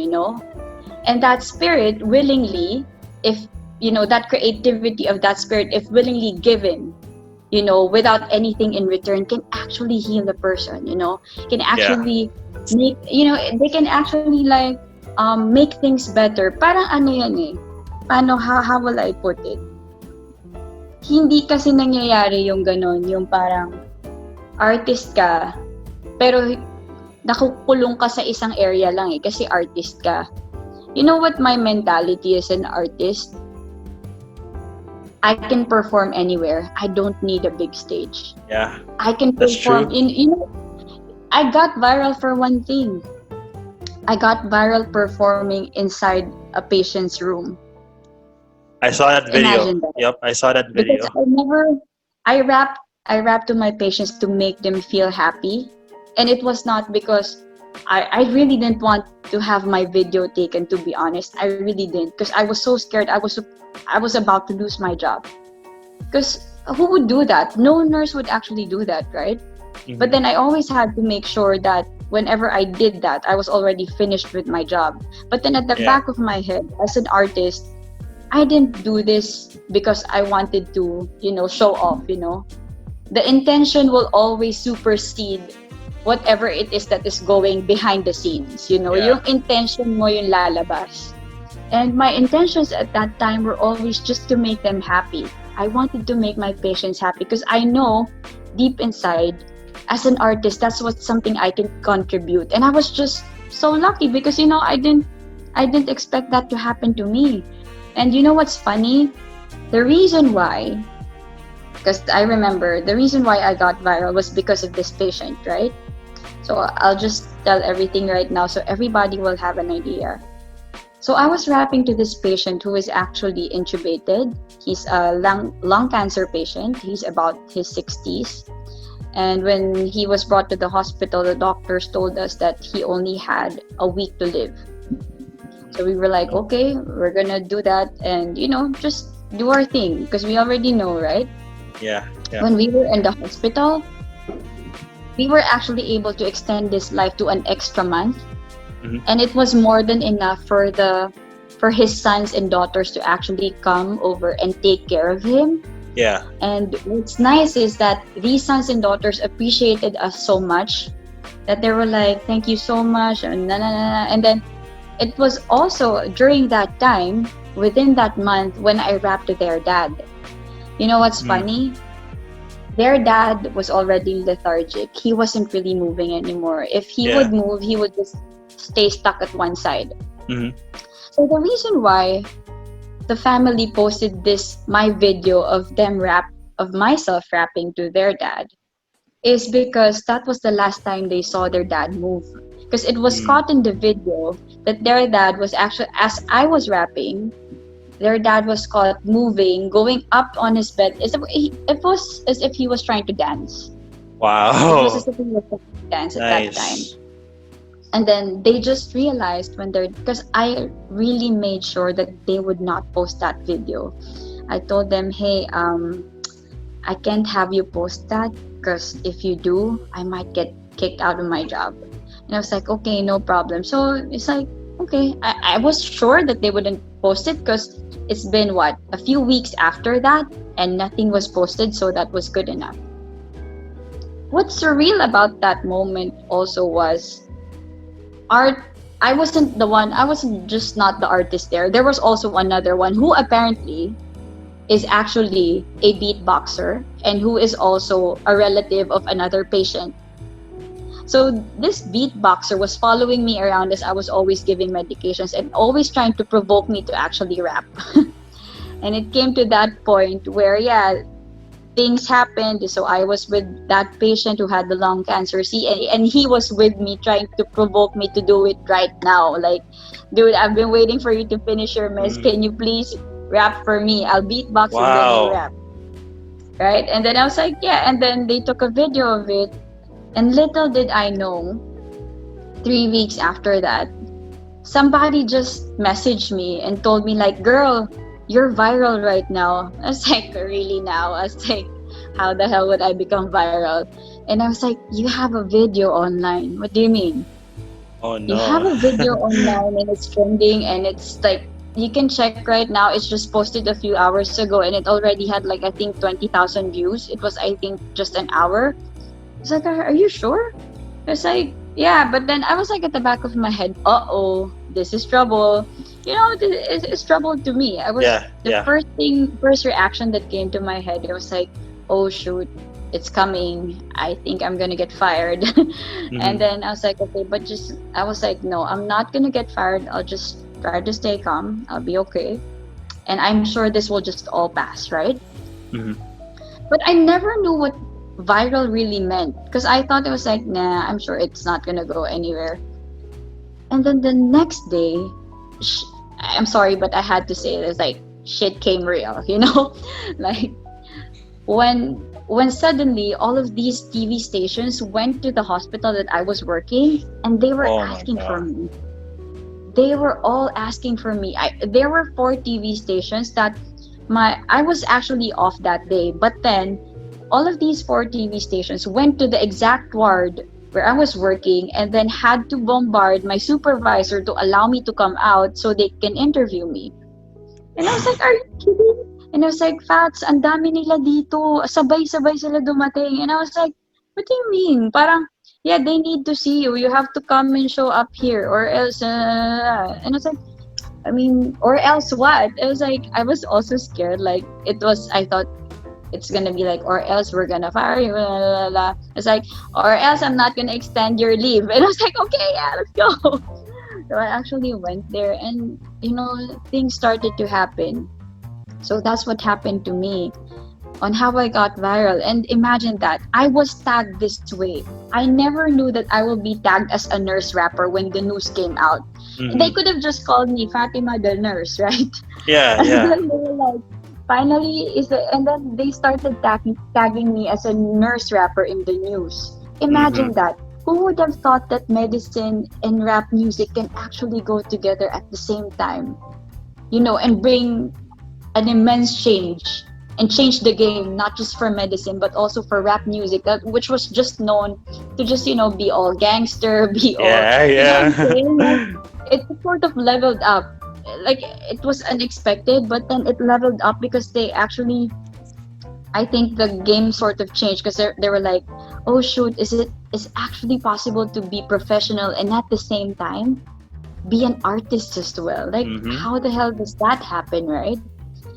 and that spirit willingly, if that creativity of that spirit, if willingly given, without anything in return, can actually heal the person, can actually make, they can actually like make things better. Parang ano yan eh. How will I put it? Hindi kasi nangyayari yung ganon, yung parang artist ka, pero nakukulong ka sa isang area lang eh, kasi artist ka. You know what my mentality is an artist? I can perform anywhere. I don't need a big stage. Yeah. I can perform I got viral for one thing. I got viral performing inside a patient's room. I saw that video. Imagine that. Yep, I saw that video. Because I rap to my patients to make them feel happy. And it was not because I really didn't want to have my video taken, to be honest. I really didn't, because I was so scared. I was about to lose my job. Because who would do that? No nurse would actually do that, right? Mm-hmm. But then I always had to make sure that whenever I did that, I was already finished with my job. But then at the back of my head, as an artist, I didn't do this because I wanted to, show off, The intention will always supersede whatever it is that is going behind the scenes, Yung intention mo yung lalabas. And my intentions at that time were always just to make them happy. I wanted to make my patients happy because I know deep inside, as an artist, that's something I can contribute. And I was just so lucky because, I didn't expect that to happen to me. And you know what's funny? The reason why, because I remember the reason why I got viral was because of this patient, right? So I'll just tell everything right now so everybody will have an idea. So I was rapping to this patient who is actually intubated. He's a lung cancer patient. He's about his 60s. And when he was brought to the hospital, the doctors told us that he only had a week to live. So we were like, okay, we're gonna do that, and just do our thing, because we already know, right? Yeah. When we were in the hospital, we were actually able to extend his life to an extra month. And it was more than enough for his sons and daughters to actually come over and take care of him. Yeah. And what's nice is that these sons and daughters appreciated us so much that they were like, thank you so much, and and then it was also during that time, within that month, when I rapped to their dad. You know what's funny? Their dad was already lethargic. He wasn't really moving anymore. If he would move, he would just stay stuck at one side. So the reason why the family posted my video of myself rapping to their dad is because that was the last time they saw their dad move. Because it was caught in the video that their dad was actually, as I was rapping, their dad was caught moving, going up on his bed. It was as if he was trying to dance. Wow. It was as if he was trying to dance at that time. And then they just realized because I really made sure that they would not post that video. I told them, hey, I can't have you post that, because if you do, I might get kicked out of my job. And I was like, okay, no problem. So it's like, okay, I was sure that they wouldn't post it, because it's been a few weeks after that and nothing was posted, so that was good enough. What's surreal about that moment also was I wasn't just not the artist there. There was also another one who apparently is actually a beatboxer and who is also a relative of another patient. So this beatboxer was following me around as I was always giving medications and always trying to provoke me to actually rap. And it came to that point where, things happened. So I was with that patient who had the lung cancer. And he was with me trying to provoke me to do it right now. Like, dude, I've been waiting for you to finish your mess. Can you please rap for me? I'll beatbox and then you rap. Right? And then I was like, yeah. And then they took a video of it. And little did I know, 3 weeks after that, somebody just messaged me and told me like, girl, you're viral right now. I was like, really now? I was like, how the hell would I become viral? And I was like, you have a video online. What do you mean? Oh no. You have a video online and it's trending, and it's like, you can check right now. It's just posted a few hours ago and it already had like, I think 20,000 views. It was, I think, just an hour. It's like, are you sure? It's like, yeah, but then I was like at the back of my head, this is trouble. It's trouble to me. I was first reaction that came to my head, it was like, oh shoot, it's coming. I think I'm gonna get fired. And then I was like, okay, but I was like, no, I'm not gonna get fired. I'll just try to stay calm. I'll be okay. And I'm sure this will just all pass, right? But I never knew what viral really meant, because I thought it was like, nah, I'm sure it's not gonna go anywhere. And then the next day, I'm sorry, but I had to say this, like, shit came real, like when suddenly all of these TV stations went to the hospital that I was working, and they were asking for me. They were all asking for me. There were 4 TV stations that I was actually off that day, but then all of these 4 TV stations went to the exact ward where I was working and then had to bombard my supervisor to allow me to come out so they can interview me. And I was like, are you kidding? And I was like, Fats, ang dami nila dito. Sabay-sabay sila dumating. And I was like, what do you mean? Parang, yeah, they need to see you. You have to come and show up here or else. And I was like, or else what? I was like, I was also scared. Like, I thought, it's gonna be like, or else we're gonna fire you. Blah, blah, blah. It's like, or else I'm not gonna extend your leave. And I was like, okay, yeah, let's go. So I actually went there, and things started to happen. So that's what happened to me on how I got viral. And imagine that I was tagged this way. I never knew that I will be tagged as a nurse rapper when the news came out. They could have just called me Fatima the nurse, right? Yeah. And then they were like, finally and then they started tagging me as a nurse rapper in the news. Mm-hmm. Imagine that. Who would have thought that medicine and rap music can actually go together at the same time? And bring an immense change and change the game, not just for medicine, but also for rap music, which was just known to just, be all gangster, be all, Yeah, you know what I'm yeah. saying? Like, it sort of leveled up. Like, it was unexpected, but then it leveled up because they actually, I think the game sort of changed because they were like, oh shoot, is actually possible to be professional and at the same time be an artist as well? Like, Mm-hmm. how the hell does that happen, right?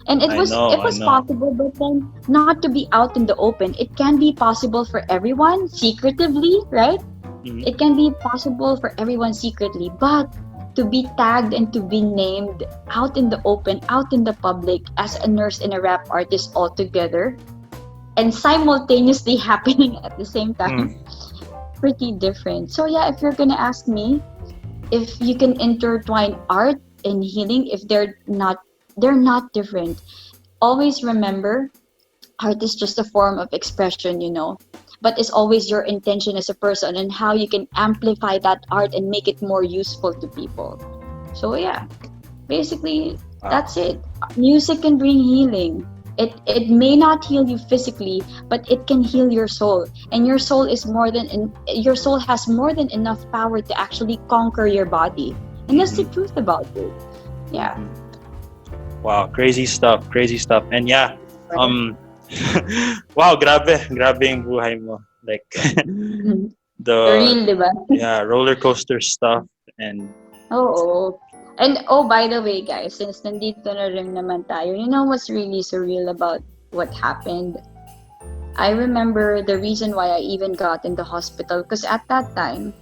And it I was know, it I was know. possible, but then not to be out in the open. It can be possible for everyone secretively, right? Mm-hmm. It can be possible for everyone secretly, but to be tagged and to be named out in the open, out in the public as a nurse and a rap artist all together and simultaneously happening at the same time, Mm. pretty different. So yeah, if you're gonna ask me if you can intertwine art and healing, if they're not different. Always remember, art is just a form of expression, but it's always your intention as a person and how you can amplify that art and make it more useful to people. So yeah, basically Wow. that's it. Music can bring healing. It may not heal you physically, but it can heal your soul. And your soul has more than enough power to actually conquer your body. And that's the Mm-hmm. truth about it. Yeah. Mm-hmm. Wow, crazy stuff, crazy stuff. And yeah, Right. um wow, grabe yung buhay mo. Like the Real, diba? yeah, roller coaster stuff and Oo. And oh, by the way, guys, since nandito na rin naman tayo, you know what's really surreal about what happened? I remember the reason why I even got in the hospital because at that time,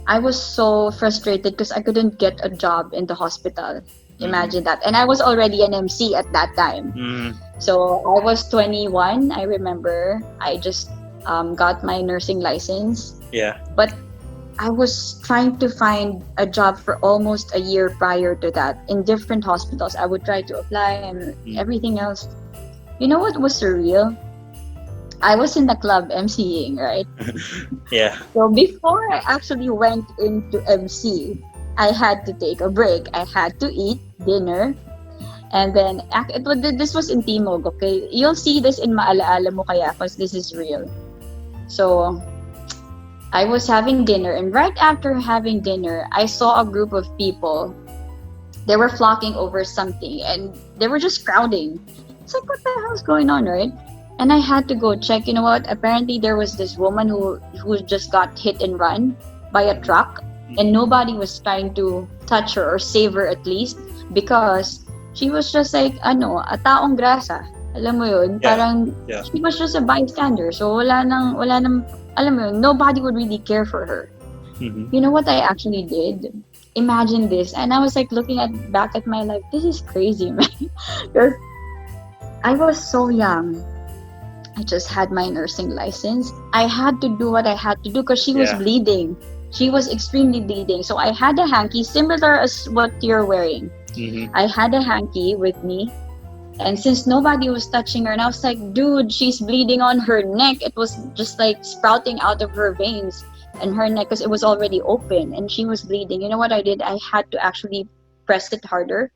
I was so frustrated because I couldn't get a job in the hospital. mm-hmm. Imagine that. And I was already an MC at that time. Mm-hmm. So I was 21, I remember. I just got my nursing license. Yeah. But I was trying to find a job for almost a year prior to that in different hospitals. I would try to apply and Mm. everything else. You know what was surreal? I was in the club MCing, right? Yeah. So before I actually went into MC, I had to take a break. I had to eat dinner. And then, this was in Timog, okay? You'll see this in Maalaala Mo Kaya because this is real. So, I was having dinner, and right after having dinner, I saw a group of people. They were flocking over something, and they were just crowding. It's like, what the hell's going on, right? And I had to go check. You know what? Apparently, there was this woman who just got hit and run by a truck, and nobody was trying to touch her or save her at least because she was just like, a taong grasa. Alam mo yun? Yeah. Parang, Yeah. she was just a bystander. So, wala nang, alam mo yun, nobody would really care for her. Mm-hmm. You know what I actually did? Imagine this. And I was like looking back at my life. This is crazy, man. Because I was so young. I just had my nursing license. I had to do what I had to do because she was Yeah. bleeding. She was extremely bleeding. So I had a hanky similar as what you're wearing. Mm-hmm. I had a hanky with me. And since nobody was touching her, and I was like, dude, she's bleeding on her neck. It was just like sprouting out of her veins and her neck because it was already open and she was bleeding. You know what I did? I had to actually press it harder.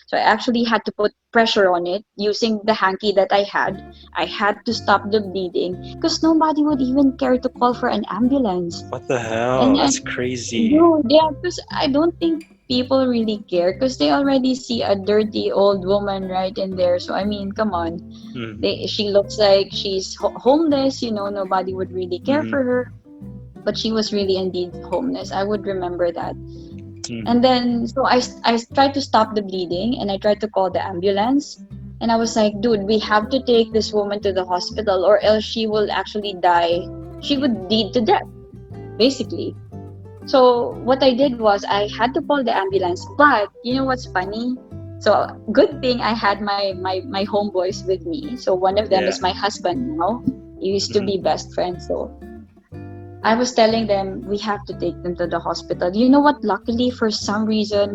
So I actually had to put pressure on it using the hanky that I had. I had to stop the bleeding because nobody would even care to call for an ambulance. What the hell? And That's crazy. dude, yeah, because I don't think people really care because they already see a dirty old woman right in there. So I mean, come on, Mm-hmm. she looks like she's homeless. Nobody would really care Mm-hmm. for her, but she was really indeed homeless. I would remember that. Mm-hmm. And then, so I tried to stop the bleeding and I tried to call the ambulance. And I was like, dude, we have to take this woman to the hospital or else she will actually die. She would bleed to death, basically. So what I did was I had to call the ambulance. But you know what's funny? So good thing I had my homeboys with me. So one of them Yeah. is my husband now. We used to Mm-hmm. be best friends. So I was telling them we have to take them to the hospital. You know what? Luckily, for some reason,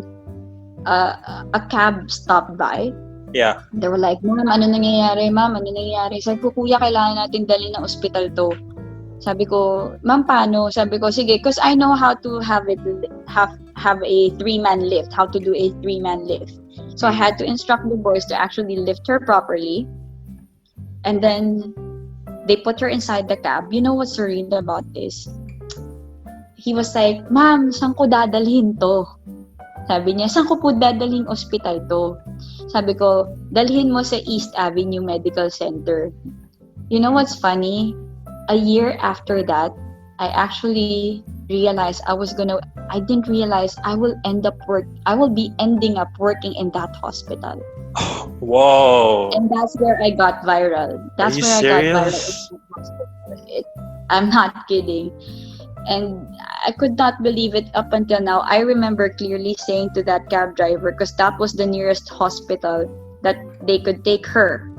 a cab stopped by. Yeah. They were like, Ma'am, ano nangyayari? Ma'am, ano nangyayari? Sabi ko, Kuya, kailangan natin dalhin ng ospital to. Sabi ko, Ma'am, paano? Sabi ko, sige, because I know how to have a 3-man lift, how to do a 3-man lift. So I had to instruct the boys to actually lift her properly. And then they put her inside the cab. You know what's surreal about this? He was like, Ma'am, saan ko dadalhin to? Sabi niya, saan ko po dadalhin ospital to? Sabi ko, dalhin mo sa East Avenue Medical Center. You know what's funny? A year after that, I actually realized I didn't realize I will be ending up working in that hospital. Whoa. And that's where I got viral. Are you serious? I'm not kidding. And I could not believe it up until now. I remember clearly saying to that cab driver, because that was the nearest hospital that they could take her.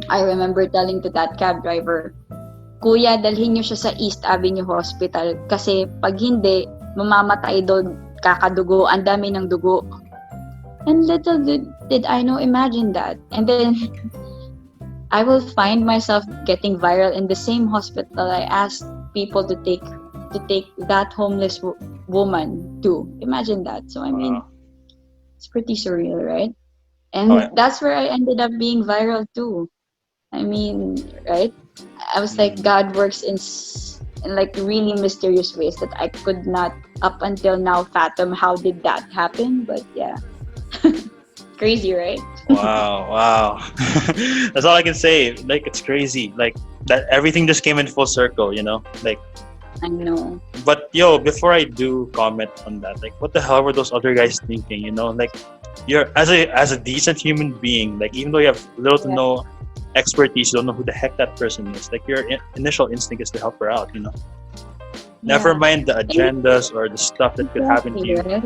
I remember telling to that cab driver, Kuya, dalhin niyo siya sa East Avenue Hospital kasi pag hindi, mamamatay doon, kakadugo, ang dami ng dugo. And little did I know, imagine that. And then I will find myself getting viral in the same hospital I asked people to take that homeless woman to. Imagine that. So I mean, it's pretty surreal, right? And that's where I ended up being viral too. I mean, right? I was like, God works in like really mysterious ways that I could not up until now fathom how did that happen. But yeah, crazy, right? Wow. That's all I can say. Like, it's crazy. Like that, everything just came in full circle, you know? Like, I know. But yo, before I do comment on that, like, what the hell were those other guys thinking? You know, like, you're as a decent human being, like, even though you have little to no expertise, you don't know who the heck that person is. Like, your initial instinct is to help her out. You know, never mind the agendas or the stuff that could happen to you. Right?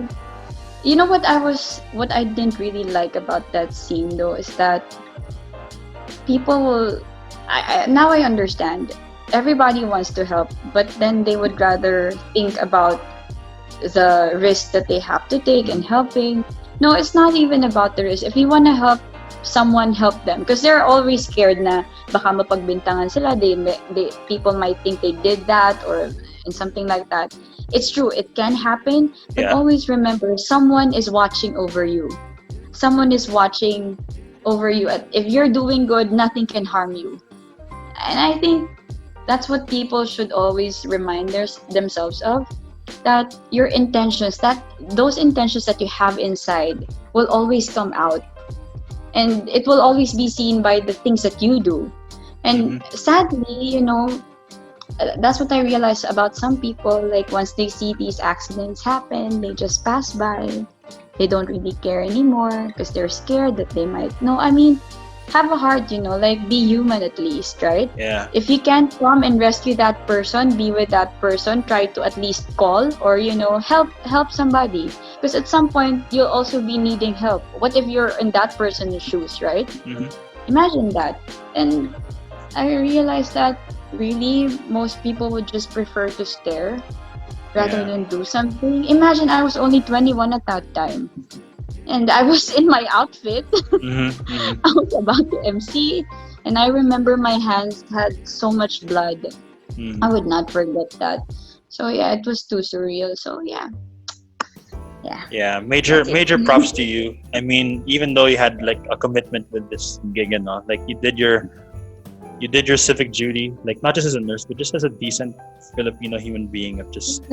You know what I didn't really like about that scene though is that people will. Now I understand. Everybody wants to help, but then they would rather think about the risk that they have to take in helping. No, it's not even about the risk. If you want to help someone, help them, because they're always scared na baka mapagbintangan sila. People might think they did that or something like that. It's true, it can happen, but always remember, someone is watching over you. Someone is watching over you. If you're doing good, nothing can harm you. And I think that's what people should always remind themselves of, that your intentions, that those intentions that you have inside will always come out. And it will always be seen by the things that you do. And sadly, you know, that's what I realized about some people. Like, once they see these accidents happen, they just pass by. They don't really care anymore because they're scared that they might know. I mean, have a heart, you know, like, be human at least, right? Yeah. If you can't come and rescue that person, be with that person, try to at least call or, you know, help somebody. Because at some point, you'll also be needing help. What if you're in that person's shoes, right? Imagine that. And I realized that really most people would just prefer to stare rather than do something. Imagine I was only 21 at that time. And I was in my outfit. I was about to MC. And I remember my hands had so much blood. I would not forget that. So yeah, it was too surreal. So yeah. Yeah, major props to you. I mean, even though you had like a commitment with this gig and all, like, you did your civic duty, like, not just as a nurse, but just as a decent Filipino human being of just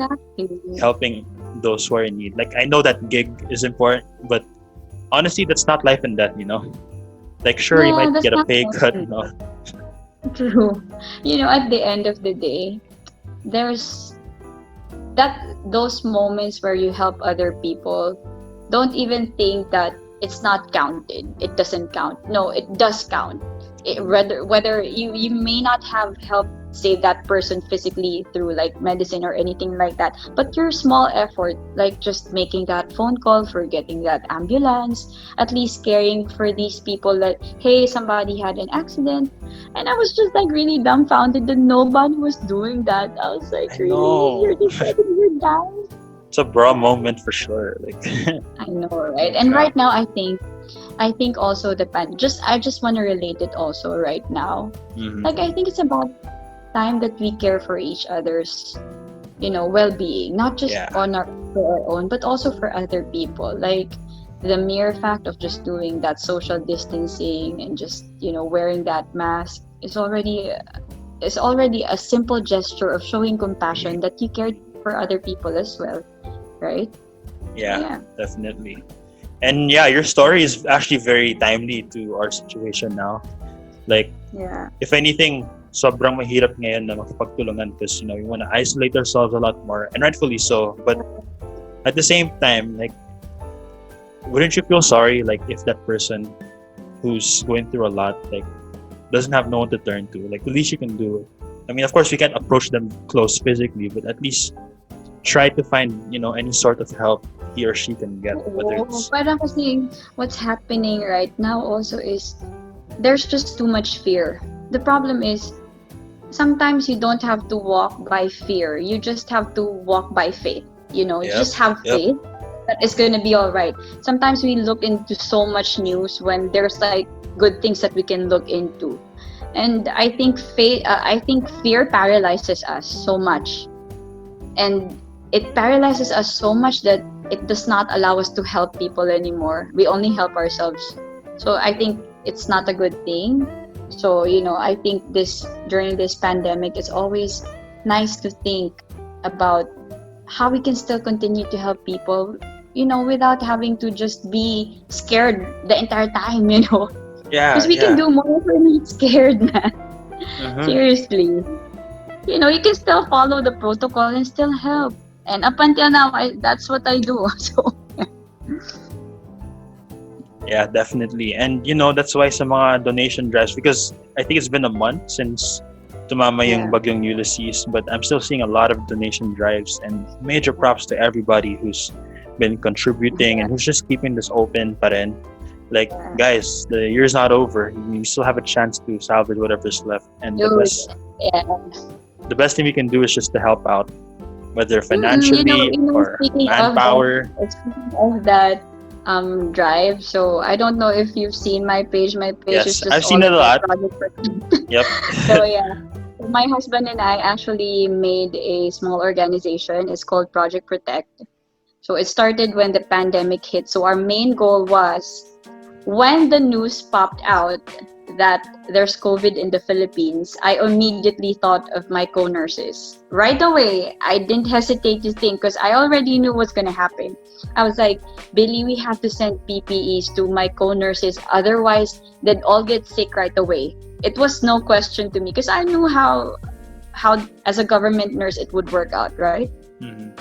helping those who are in need. Like, I know that gig is important, but honestly, that's not life and death, you know? Like, sure, you might get a pay cut, you know? True. You know, at the end of the day, there's those moments where you help other people. Don't even think that it's not counted. It doesn't count. No, it does count. Whether you may not have helped save that person physically through like medicine or anything like that, but your small effort, like just making that phone call, for getting that ambulance, at least caring for these people, that hey, somebody had an accident. And I was just like really dumbfounded that nobody was doing that. I was like, really? You're just letting her die? It's a bra moment for sure. Like, I know, right? And right now, I think I think also I just want to relate it also right now. Mm-hmm. Like I think it's about time that we care for each other's, well-being, not just Yeah. for our own, but also for other people. Like the mere fact of just doing that social distancing and just wearing that mask is already a simple gesture of showing compassion that you care for other people as well, right? Yeah, definitely. And yeah, your story is actually very timely to our situation now. Like, Yeah. if anything, sobrang mahirap ngayon na makipagtulungan because, we want to isolate ourselves a lot more, and rightfully so. But at the same time, like, wouldn't you feel sorry, like, if that person who's going through a lot, like, doesn't have no one to turn to? Like, the least you can do, I mean, of course, we can't approach them close physically, but at least try to find, any sort of help he or she can get, whether it's... Parang kasi what's happening right now also is there's just too much fear. The problem is sometimes you don't have to walk by fear. You just have to walk by faith. You just have faith that it's going to be all right. Sometimes we look into so much news when there's like good things that we can look into. And I think fear paralyzes us so much. And it paralyzes us so much that it does not allow us to help people anymore. We only help ourselves. So I think it's not a good thing. So, I think during this pandemic, it's always nice to think about how we can still continue to help people, without having to just be scared the entire time, Yeah, Because we can do more if we're not scared, man. Mhm. Seriously. You can still follow the protocol and still help. And up until now, that's what I do. So, Yeah, definitely. And that's why sa mga donation drives, because I think it's been a month since tumama yung bagyong Ulysses, but I'm still seeing a lot of donation drives, and major props to everybody who's been contributing and who's just keeping this open pa rin. Like, guys, the year's not over. You still have a chance to salvage whatever's left. And the best thing we can do is just to help out, whether financially or manpower. Speaking of that drive, so I don't know if you've seen my page. My page is Yes, just I've seen it a lot. Yep. So yeah. My husband and I actually made a small organization. It's called Project Protect. So it started when the pandemic hit. So our main goal was, when the news popped out that there's COVID in the Philippines, I immediately thought of my co-nurses. Right away, I didn't hesitate to think because I already knew what's going to happen. I was like, Billy, we have to send PPEs to my co-nurses. Otherwise, they'd all get sick right away. It was no question to me because I knew how as a government nurse it would work out, right? Mm-hmm.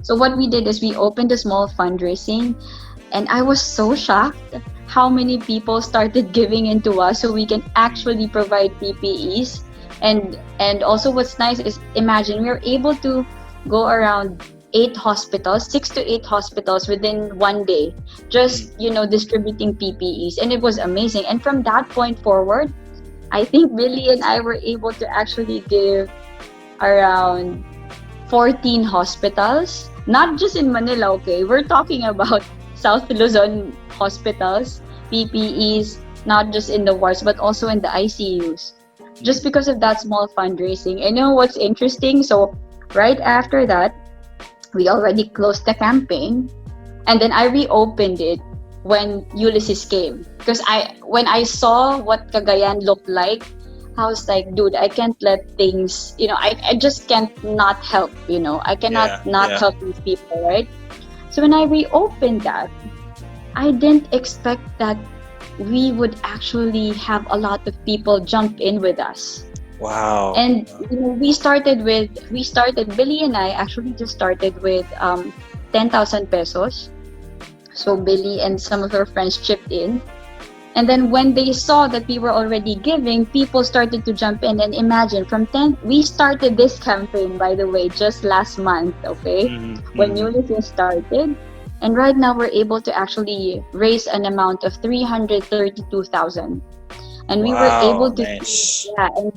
So what we did is we opened a small fundraising, and I was so shocked how many people started giving into us so we can actually provide PPEs. And also what's nice is, imagine we were able to go around 6 to 8 hospitals within one day, just distributing PPEs, and it was amazing. And from that point forward, I think Billy and I were able to actually give around 14 hospitals, not just in Manila, okay? We're talking about South Luzon hospitals, PPEs, not just in the wards, but also in the ICUs. Just because of that small fundraising. And what's interesting? So right after that, we already closed the campaign. And then I reopened it when Ulysses came. Because when I saw what Cagayan looked like, I was like, dude, I can't let things, I just can't not help, I cannot help these people, right? So when I reopened that, I didn't expect that we would actually have a lot of people jump in with us. Wow. And we started, Billy and I actually just started with 10,000 pesos. So Billy and some of her friends chipped in. And then when they saw that we were already giving, people started to jump in. And imagine, we started this campaign, by the way, just last month, okay? Mm-hmm. When Ulysses started. And right now we're able to actually raise an amount of 332,000. And we were able to nice. and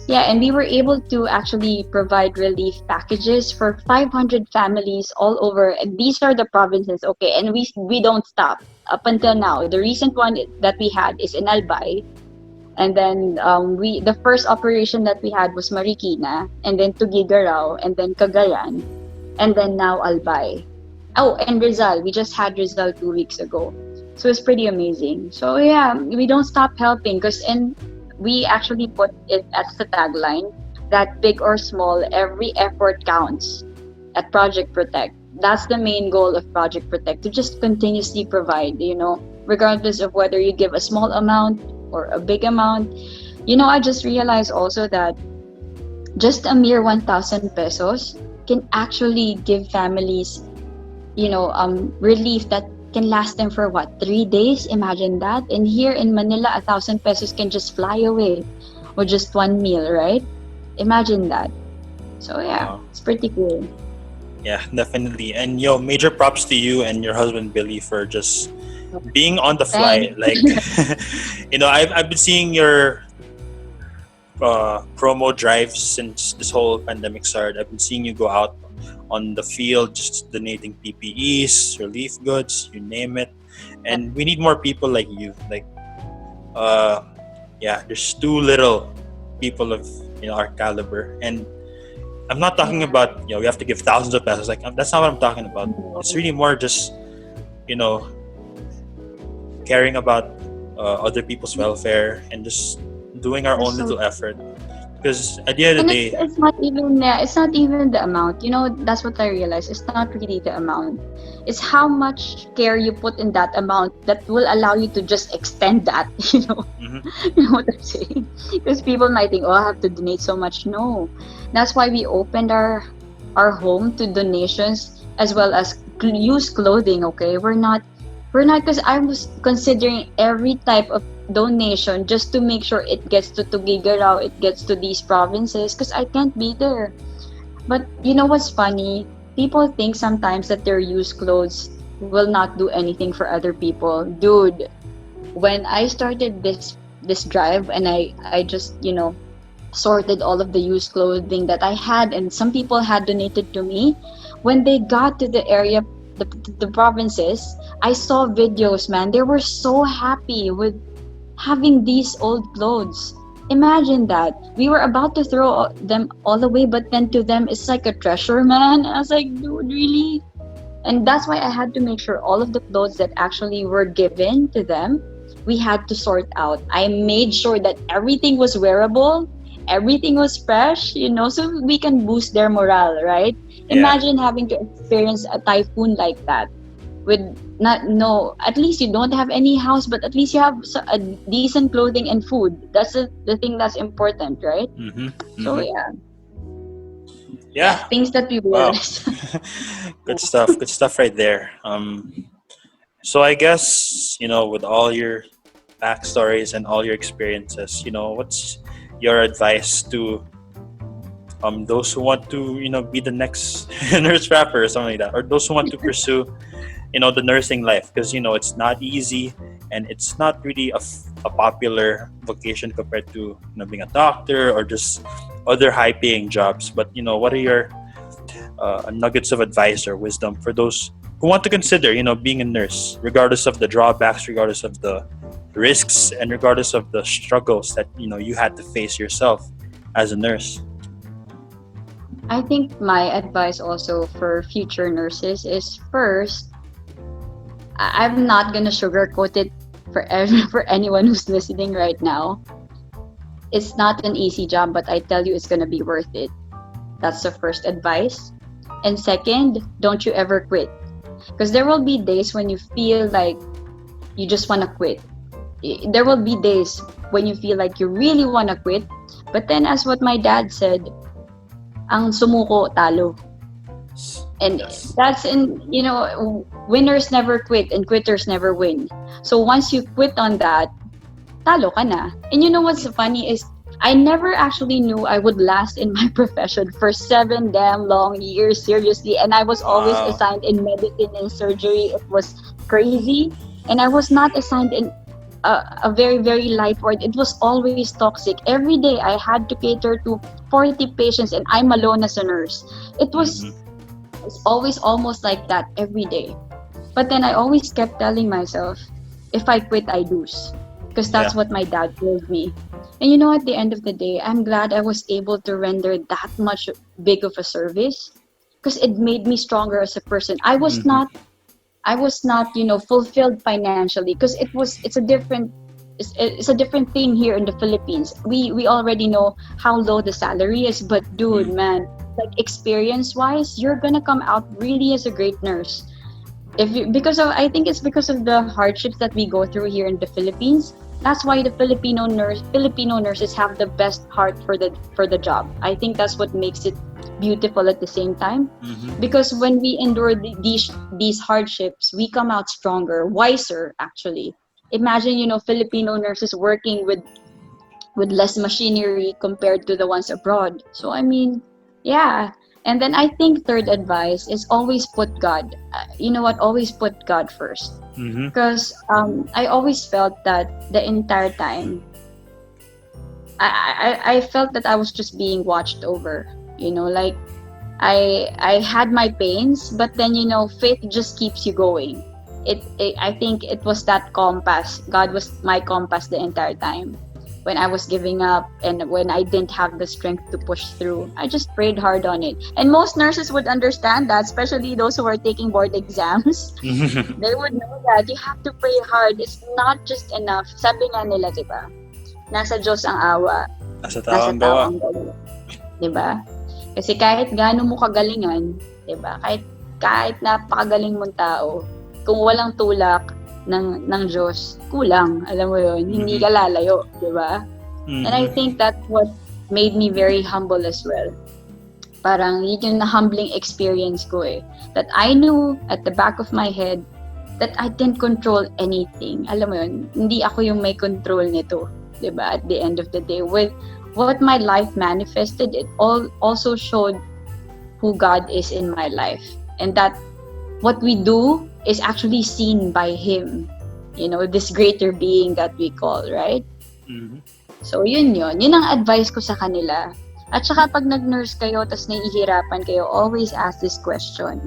Yeah, and we were able to actually provide relief packages for 500 families all over. And these are the provinces, okay? And we don't stop up until now. The recent one that we had is in Albay, and then we the first operation that we had was Marikina, and then Tuguegarao, and then Cagayan, and then now Albay. Oh, and Rizal. We just had Rizal 2 weeks ago, so it's pretty amazing. So yeah, we don't stop helping because and we actually put it as the tagline that big or small, every effort counts at Project Protect. That's the main goal of Project Protect, to just continuously provide, regardless of whether you give a small amount or a big amount. I just realized also that just a mere 1,000 pesos can actually give families, relief that can last them for what, 3 days? Imagine that. And here in Manila, 1,000 pesos can just fly away, or just one meal, right? Imagine that. So yeah, Wow. it's pretty cool. Yeah, definitely. And major props to you and your husband Billy for just being on the fly. Thanks. Like, I've been seeing your promo drives since this whole pandemic started. I've been seeing you go out on the field just donating PPEs, relief goods, you name it. And we need more people like you. Like, there's too little people of our caliber. And I'm not talking about we have to give thousands of pesos. Like, that's not what I'm talking about. It's really more just caring about other people's welfare and just doing our own little effort. Because at the end of And the day, it's not even the amount. That's what I realized. It's not really the amount. It's how much care you put in that amount that will allow you to just extend that. mhm, You know what I'm saying? Because people might think, oh, I have to donate so much. No, that's why we opened our home to donations as well as used clothing. Okay, we're not because I was considering every type of donation just to make sure it gets to Tuguegarao, it gets to these provinces, because I can't be there. But you know what's funny? People think sometimes that their used clothes will not do anything for other people. Dude, when I started this drive and I just sorted all of the used clothing that I had and some people had donated to me, when they got to the area, the provinces, I saw videos, man. They were so happy with having these old clothes. Imagine that. We were about to throw them all away, but then to them, it's like a treasure, man. I was like, dude, really? And that's why I had to make sure all of the clothes that actually were given to them, we had to sort out. I made sure that everything was wearable, everything was fresh, so we can boost their morale, right? yeah, Imagine having to experience a typhoon like that with at least you don't have any house, but at least you have a decent clothing and food. That's the thing that's important, right? mm-hmm, So mm-hmm. yeah, Yeah. things that we Wow. realize. Good stuff. Good stuff right there. So I guess with all your backstories and all your experiences, what's your advice to those who want to be the next nurse rapper or something like that, or those who want to pursue the nursing life? Because it's not easy and it's not really a popular vocation compared to being a doctor or just other high-paying jobs. But what are your nuggets of advice or wisdom for those who want to consider being a nurse, regardless of the drawbacks, regardless of the risks, and regardless of the struggles that you had to face yourself as a nurse? I think my advice also for future nurses is, first, I'm not gonna sugarcoat it for anyone who's listening right now. It's not an easy job, but I tell you, it's gonna be worth it. That's the first advice. And second, don't you ever quit, because there will be days when you feel like you just wanna quit. There will be days when you feel like you really wanna quit, but then, as what my dad said, ang sumuko talo. And Yes. that's winners never quit and quitters never win. So once you quit on that, talo ka na. And you know what's funny is, I never actually knew I would last in my profession for 7 damn long years, seriously. And I was always Wow. assigned in medicine and surgery. It was crazy. And I was not assigned in a very, very light ward. It was always toxic. Every day I had to cater to 40 patients and I'm alone as a nurse. It's always almost like that every day. But then I always kept telling myself, if I quit, I lose. Because that's what my dad told me. And you know, at the end of the day, I'm glad I was able to render that much big of a service. Because it made me stronger as a person. I was not, fulfilled financially. Because it's a different thing here in the Philippines. We already know how low the salary is, but dude, man, like experience-wise, you're gonna come out really as a great nurse. I think it's because of the hardships that we go through here in the Philippines. That's why the Filipino nurses have the best heart for the job. I think that's what makes it beautiful at the same time. Because when we endure these hardships, we come out stronger, wiser actually. Imagine, Filipino nurses working with less machinery compared to the ones abroad. So I mean, yeah. And then I think third advice is always put God. You know what? Always put God first. Because I always felt that the entire time, I felt that I was just being watched over. Like I had my pains, but then faith just keeps you going. I think it was that compass. God was my compass the entire time. When I was giving up and when I didn't have the strength to push through, I just prayed hard on it. And most nurses would understand that, especially those who are taking board exams. They would know that you have to pray hard. It's not just enough. Sabi nga nila, diba? Nasa Diyos ang awa. Nasa tao ang gawa. Diba? Kasi kahit gaano mo kagalingan, diba? Kahit napakagaling mong tao, kung walang tulak ng Diyos, kulang. Alam mo yun, hindi ka lalayo, di ba? And I think that's what made me very humble as well. Parang yun yung humbling experience ko eh. That I knew at the back of my head that I didn't control anything. Alam mo yun, hindi ako yung may control nito, di ba? At the end of the day, with what my life manifested, it also showed who God is in my life. And that what we do is actually seen by Him. This greater being that we call, right? So, yun. Yun ang advice ko sa kanila. At saka pag nag-nurse kayo, tas nahihirapan kayo, always ask this question.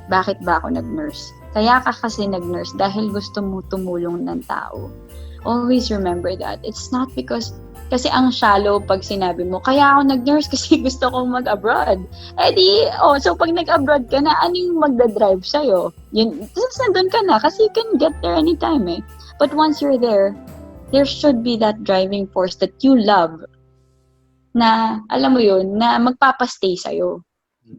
Bakit ba ako nag-nurse? Kaya ka kasi nag-nurse dahil gusto mo tumulong ng tao. Always remember that. It's not because kasi ang shallow pag sinabi mo, kaya ako nag-nurse kasi gusto kong mag-abroad. So pag nag-abroad ka na, ano yung magdadrive sa'yo? Since nandun ka na, kasi you can get there anytime eh. But once you're there should be that driving force that you love na, alam mo yun, na magpapastay sa'yo.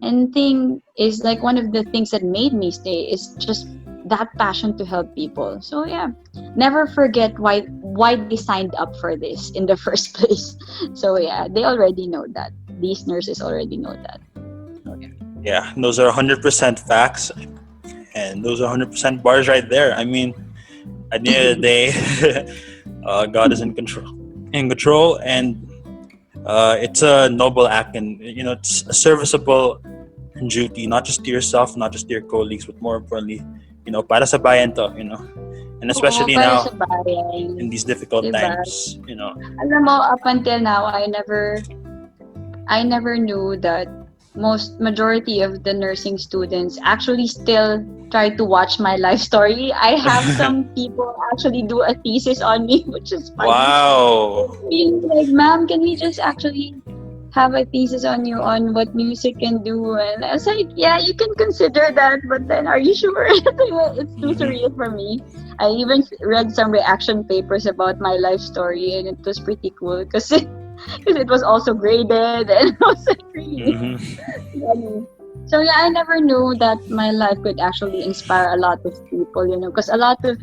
And thing is, like, one of the things that made me stay is just that passion to help people. So yeah, never forget why they signed up for this in the first place. So yeah, they already know that. These nurses already know that. Yeah, those are 100% facts, and those are 100% bars right there. I mean, at the end of the day, God is in control, and it's a noble act, and it's a serviceable duty, not just to yourself, not just to your colleagues, but more importantly, para sa bayan to, and especially now in these difficult times, Alam mo, up until now, I never knew that majority of the nursing students actually still try to watch my life story. I have some people actually do a thesis on me, which is funny. Wow. Being like, ma'am, can we just actually have a thesis on you on what music can do? And I was like, yeah, you can consider that, but then are you sure? It's too surreal for me. I even read some reaction papers about my life story, and it was pretty cool because it was also graded, and I was like, really funny. So yeah, I never knew that my life could actually inspire a lot of people, because a lot of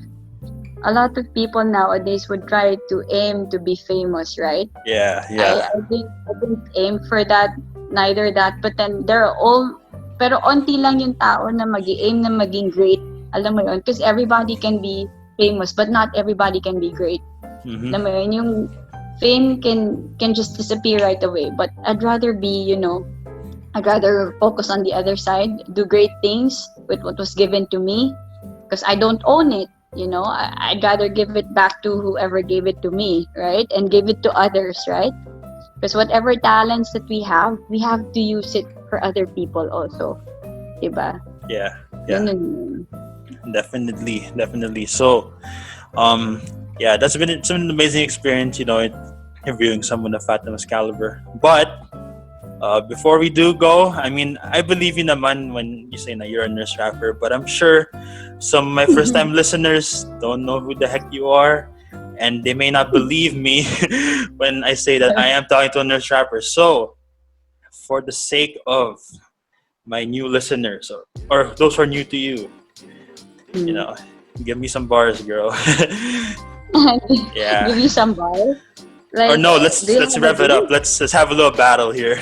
people nowadays would try to aim to be famous, right? Yeah. I didn't aim for that, neither that, but then pero onti lang yung tao na mag-aim na maging great. Alam mo yun? Because everybody can be famous, but not everybody can be great. Alam mo yun? Yung fame can just disappear right away. But I'd rather I'd rather focus on the other side, do great things with what was given to me, because I don't own it. you know, I'd rather give it back to whoever gave it to me, right? And give it to others, right? Because whatever talents that we have to use it for other people also. Diba? Yeah. Ganun. Definitely. So, yeah, that's been it's been an amazing experience, you know, interviewing someone of Fatima's caliber. But before we do go, I mean, I believe you naman when you say na you're a nurse rapper, but I'm sure some of my first-time listeners don't know who the heck you are, and they may not believe me when I say that I am talking to a nurse rapper. So, for the sake of my new listeners or those who are new to you, you know, give me some bars, girl. Yeah. Give you some bars. Like, Or no, let's rev it up. Let's have a little battle here.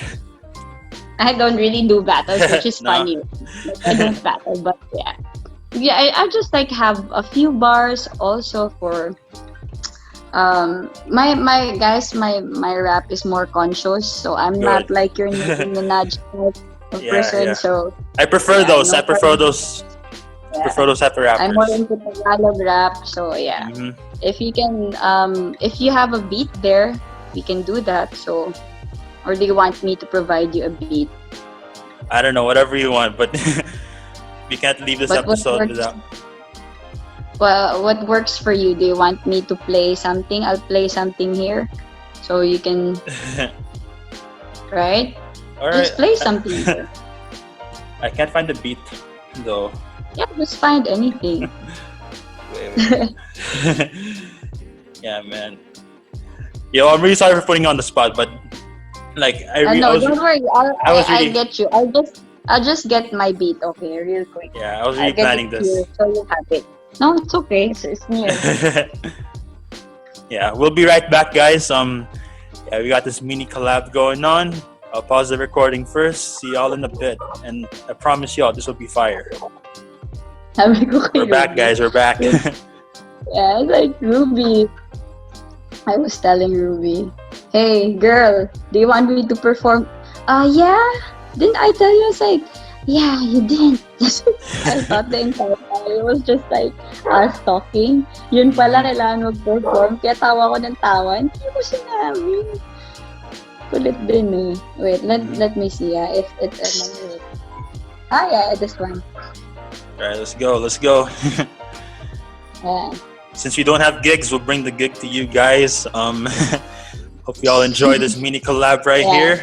I don't really do battles, which is No. funny. Like, I don't battle, but yeah. Yeah, I just like have a few bars also for my guys, my rap is more conscious, so I'm Good. not like your Nicki Minaj type of person. So I prefer yeah, those. no I prefer those. Yeah. Prefer those type of rappers. I'm more into Tagalog rap, so yeah. Mhm. If you can, if you have a beat there, we can do that. So, or do you want me to provide you a beat? I don't know, whatever you want, but we can't leave this But what episode works- without. Well, what works for you? Do you want me to play something? I'll play something here, so you can, right? All Just right. play something here. I can't find the beat though. Yeah, just find anything. Wait. Yeah, man. Yo, I'm really sorry for putting you on the spot, but like No, don't worry. I was really- I'll get you. I'll just get my beat, okay, real quick. yeah, I was I'll really get planning it this. here, so you have it. No, it's okay. It's near. Yeah, we'll be right back, guys. Yeah, we got this mini collab going on. I'll pause the recording first. See y'all in a bit, and I promise y'all this will be fire. Sabi ko kay We're back, Ruby. guys. We're back. Yeah, it's like Ruby. I was telling Ruby, hey girl, do you want me to perform? Yeah. Didn't I tell you? I was like, yeah, you didn't. I thought the entire time it was just like us talking. Yun pala, kailangan mag-perform. Kaya tawa ko ng tawa. Hindi ko sinabi. Kulit din eh. Wait, let me see if it's wait. Yeah, this one. All right, let's go. Yeah. Since we don't have gigs, we'll bring the gig to you guys. Hope y'all enjoy this mini collab right Yeah. here.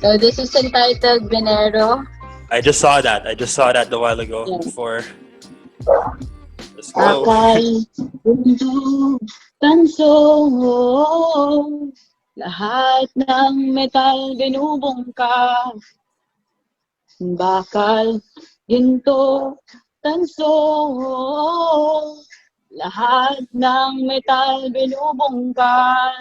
So this is entitled Venero. I just saw that a while ago. Yeah. Before. Let's go. Akay mundo tanso, lahat ng metal binubong ka. Bakal, ginto, tanso, lahat ng metal binubong ka.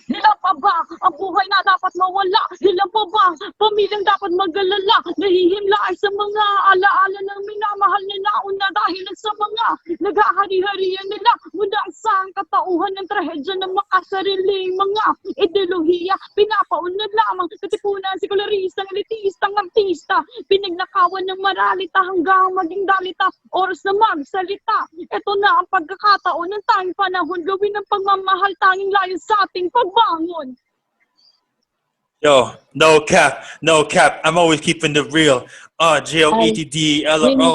Ilan pa ba ang buhay na dapat mawala? Ilan pa ba pamilyang dapat mag-alala? Nahihimlay sa mga alaala ng minamahal na nauna dahil sa mga naghahari-harian nila mula sa katauhan ng trahedya ng makasariling mga ideolohiya. Pinapauna lamang katipunan, sekularistang, elitistang artista. Pinagnakawan ng maralita hanggang maging dalita. Oras na magsalita. Ito na ang pagkakataon ng tanging panahon. Gawin ng pagmamahal tanging layo sa ating pagbangon. Yo, no cap. I'm always keeping it real. JOATDLRO.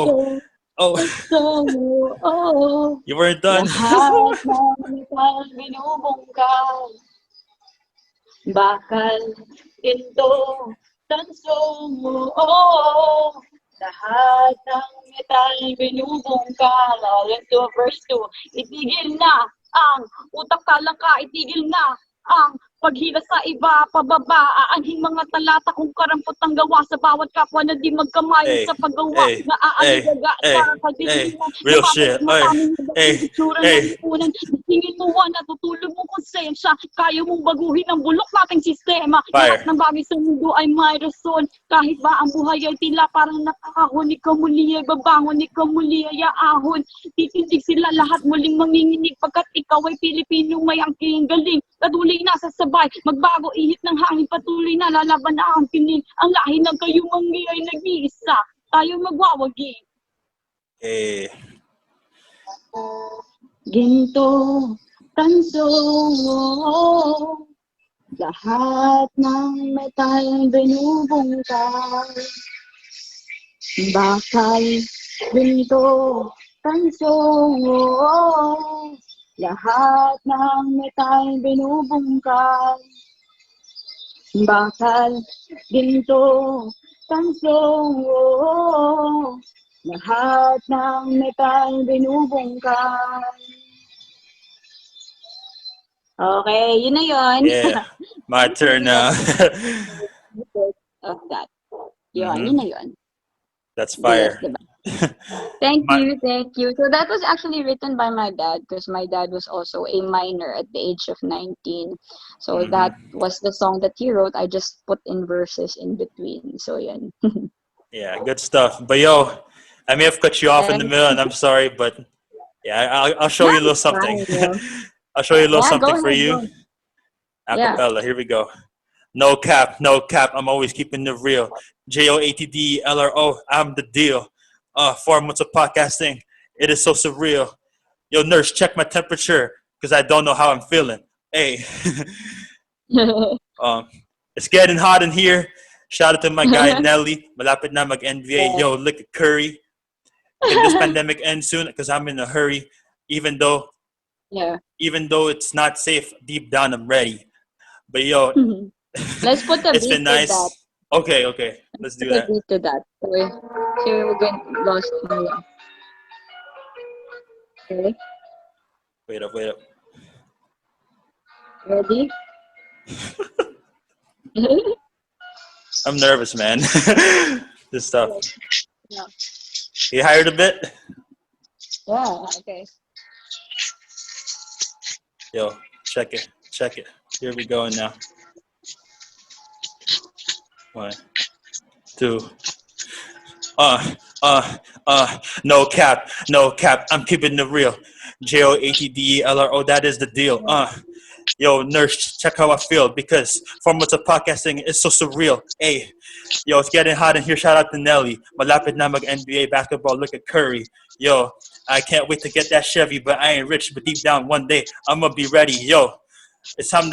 Oh, you weren't done. Lahat ng metal binubong ka. Bakal, ginto, tanso, lahat ng metal binubong ka. Let's do verse 2. Itigil na ang utak talangka, itigil na ang paghila sa iba, pababa, aanhing mga talata kung karampot ang gawa sa bawat kapwa na di magkamayon sa paggawa na aaligaga sa pagtitigilan. Real shit. Tingin mo natutulog mo konsensya, kaya mong baguhin ang bulok nating sistema. Fire. Lahat ng bagay sa mundo ay may rason, kahit ba ang buhay ay tila parang nakakahon, ikaw muli ay babangon, ikaw muli ay aahon. Titindig sila lahat muling manginginig pagkat ikaw ay Pilipino may angking galing. Patuloy na sa sabay, magbago ihip ng hangin, patuloy na lalaban na ang tinig. Ang lahi ng kayumanggi ay nag-iisa, tayo magwawagi. Ginto, tanso, lahat ng metal binubungkal. Bakal, ginto, tanso, lahat ng metal binubungkal. Bakal, ginto, tanso, lahat ng metal binubungkal. Okay, yun na yun. Yeah, my turn now. Of that. Yun na yun. That's Yes, fire. diba? Thank My- you, thank you. So that was actually written by my dad because my dad was also a minor at the age of 19. So that was the song that he wrote. I just put in verses in between. So yun. Yeah, good stuff. But yo, I may have cut you off in the middle, and I'm sorry, but yeah, I'll show you a little That's something. fine, bro. I'll show you a little Yeah, go something for ahead, you. go. Yeah. Acapella. Here we go. No cap, no cap. I'm always keeping it real. JOAT I'm the deal. 4 months of podcasting. It is so surreal. Yo, nurse, check my temperature because I don't know how I'm feeling. Hey, it's getting hot in here. Shout out to my guy Nelly. Malapit na mag-NBA. Yo, look at Curry. Can this pandemic end soon? Because I'm in a hurry. Even though it's not safe, deep down I'm ready. But yo, Let's put a it's beat been to that. nice. Okay, let's do Put a that. beat to that. So we're going to lost Maya. Okay. Wait up. Ready? I'm nervous, man. This stuff. Yeah. You hired a bit? Yeah, okay. Yo, check it. Here we go now. 1, 2. No cap. I'm keeping it real. JOATDELRO, that is the deal. Yo, nurse, check how I feel because 4 months of podcasting is so surreal. Hey, yo, it's getting hot in here. Shout out to Nelly. Malapit na mag-NBA basketball. Look at Curry. Yo, I can't wait to get that Chevy, but I ain't rich. But deep down, one day I'm gonna be ready. Yo, it's time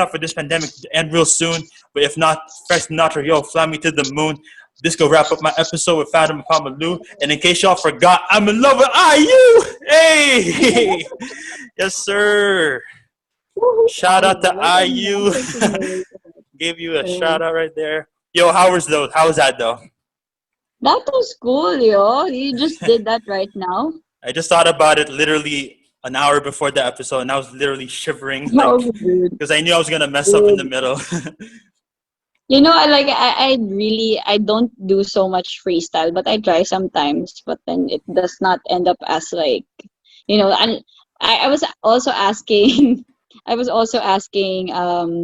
for this pandemic to end real soon. But if not, Fresh Sinatra, yo, fly me to the moon. This go wrap up my episode with Fatima Palma Loo. And in case y'all forgot, I'm in love with IU. Hey, yes sir. Shout out to IU. Gave you a shout out right there. Yo, how was that though? That was cool, yo. You just did that right now. I just thought about it literally an hour before the episode, and I was literally shivering, Oh, like, dude. because I knew I was gonna mess up in the middle. You know, I don't do so much freestyle, but I try sometimes, but then it does not end up as like, and I was also asking,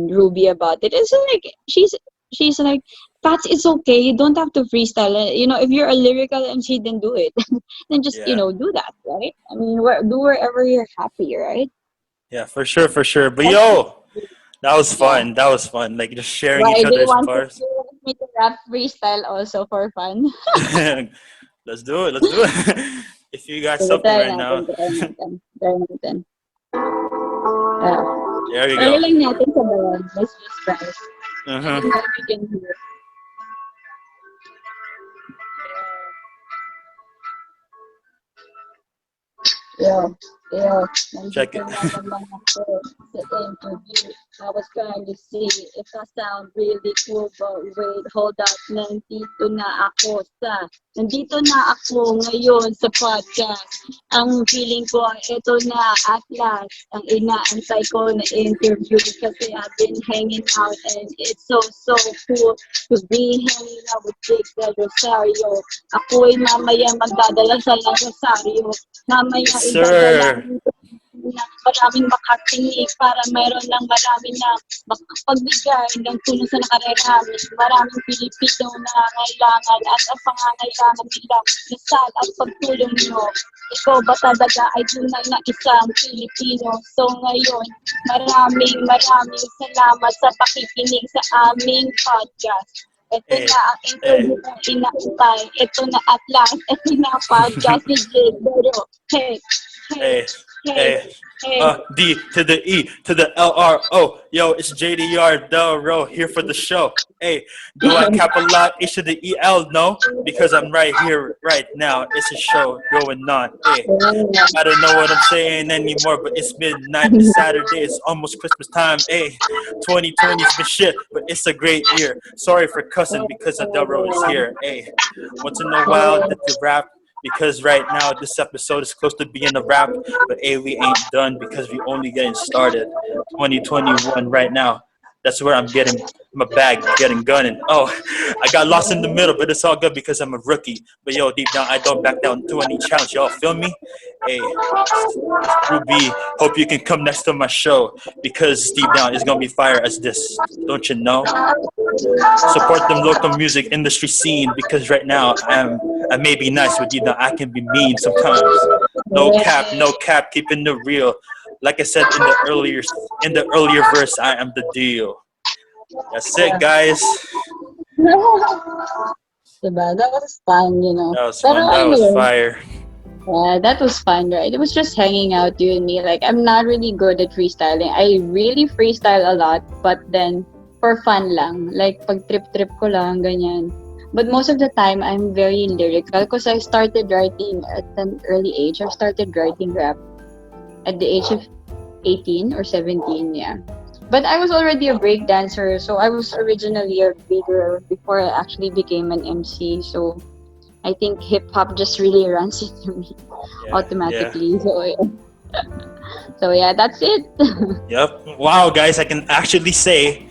Ruby about it. It's like, she's like, Pats, it's okay. You don't have to freestyle. If you're a lyrical MC, then do it. Then just, Yeah. do that, right? I mean, do wherever you're happy, right? Yeah, for sure. But yo, that was fun. Yeah. That was fun. Like just sharing Why each do you other's want bars. me to rap freestyle also for fun? Let's do it. If you got something Try right now. natin. Yeah. There you Try go. lang natin sa bayan. Let's just try. Uh-huh. And then we can hear. Yo, Check it. nandito na naman ako sa interview. I was trying to see if I sound really cool, but wait, hold up, nandito na ako ngayon sa podcast. Ang feeling ko, ito na at last, ang inaantay ko na interview kasi I've been hanging out and it's so cool to be hanging out with Jake Del Rosario. Ako'y mamaya magdadala sa Rosario. Mamaya idadala na maraming makatingin para mayroon lang marami na makapagbigay ng tulong sa nakararami. Maraming Pilipino na kailangan at ang pangangailangan nila nasal at pagtulong nyo. Ikaw ba talaga ay tunay na isang Pilipino? So ngayon, maraming salamat sa pakikinig sa aming podcast. Ito na ang interview na inaantay. Ito na at last. Ito na ang podcast ni Jake. Pero, hey, Hey, Hey, hey. hey. D to the E to the LRO. Yo, it's JDR Delro here for the show. Hey, do I cap a lot? H to the EL? No, because I'm right here, right now. It's a show going on. Hey, I don't know what I'm saying anymore, but it's midnight. It's Saturday. It's almost Christmas time. Hey, 2020's been shit, but it's a great year. Sorry for cussing because Delro is here. Hey, once in a while, that the rap. Because right now this episode is close to being a wrap, but hey, we ain't done because we only getting started. 2021 right now. That's where I'm getting my bag, getting gunning. Oh, I got lost in the middle, but it's all good because I'm a rookie. But yo, deep down, I don't back down to any challenge. Y'all feel me? Hey, Ruby, hope you can come next to my show because deep down it's gonna be fire as this. Don't you know? Support the local music industry scene because right now I may be nice, but you know I can be mean sometimes. No cap, keeping it real. Like I said in the earlier verse, I am the deal. That's it, guys. Diba? That was fun. That was Pero fun. That was anyway, fire. yeah, that was fun, right? It was just hanging out, you and me. Like, I'm not really good at freestyling. I really freestyle a lot, but then for fun lang. Like, pag trip-trip ko lang, ganyan. But most of the time, I'm very lyrical because I started writing at an early age. I started writing rap at the age of 18 or 17, yeah. But I was already a break dancer, so I was originally a bigger before I actually became an MC. So I think hip hop just really runs into me Yeah, yeah. automatically. So yeah, that's it. Yep. Wow, guys, I can actually say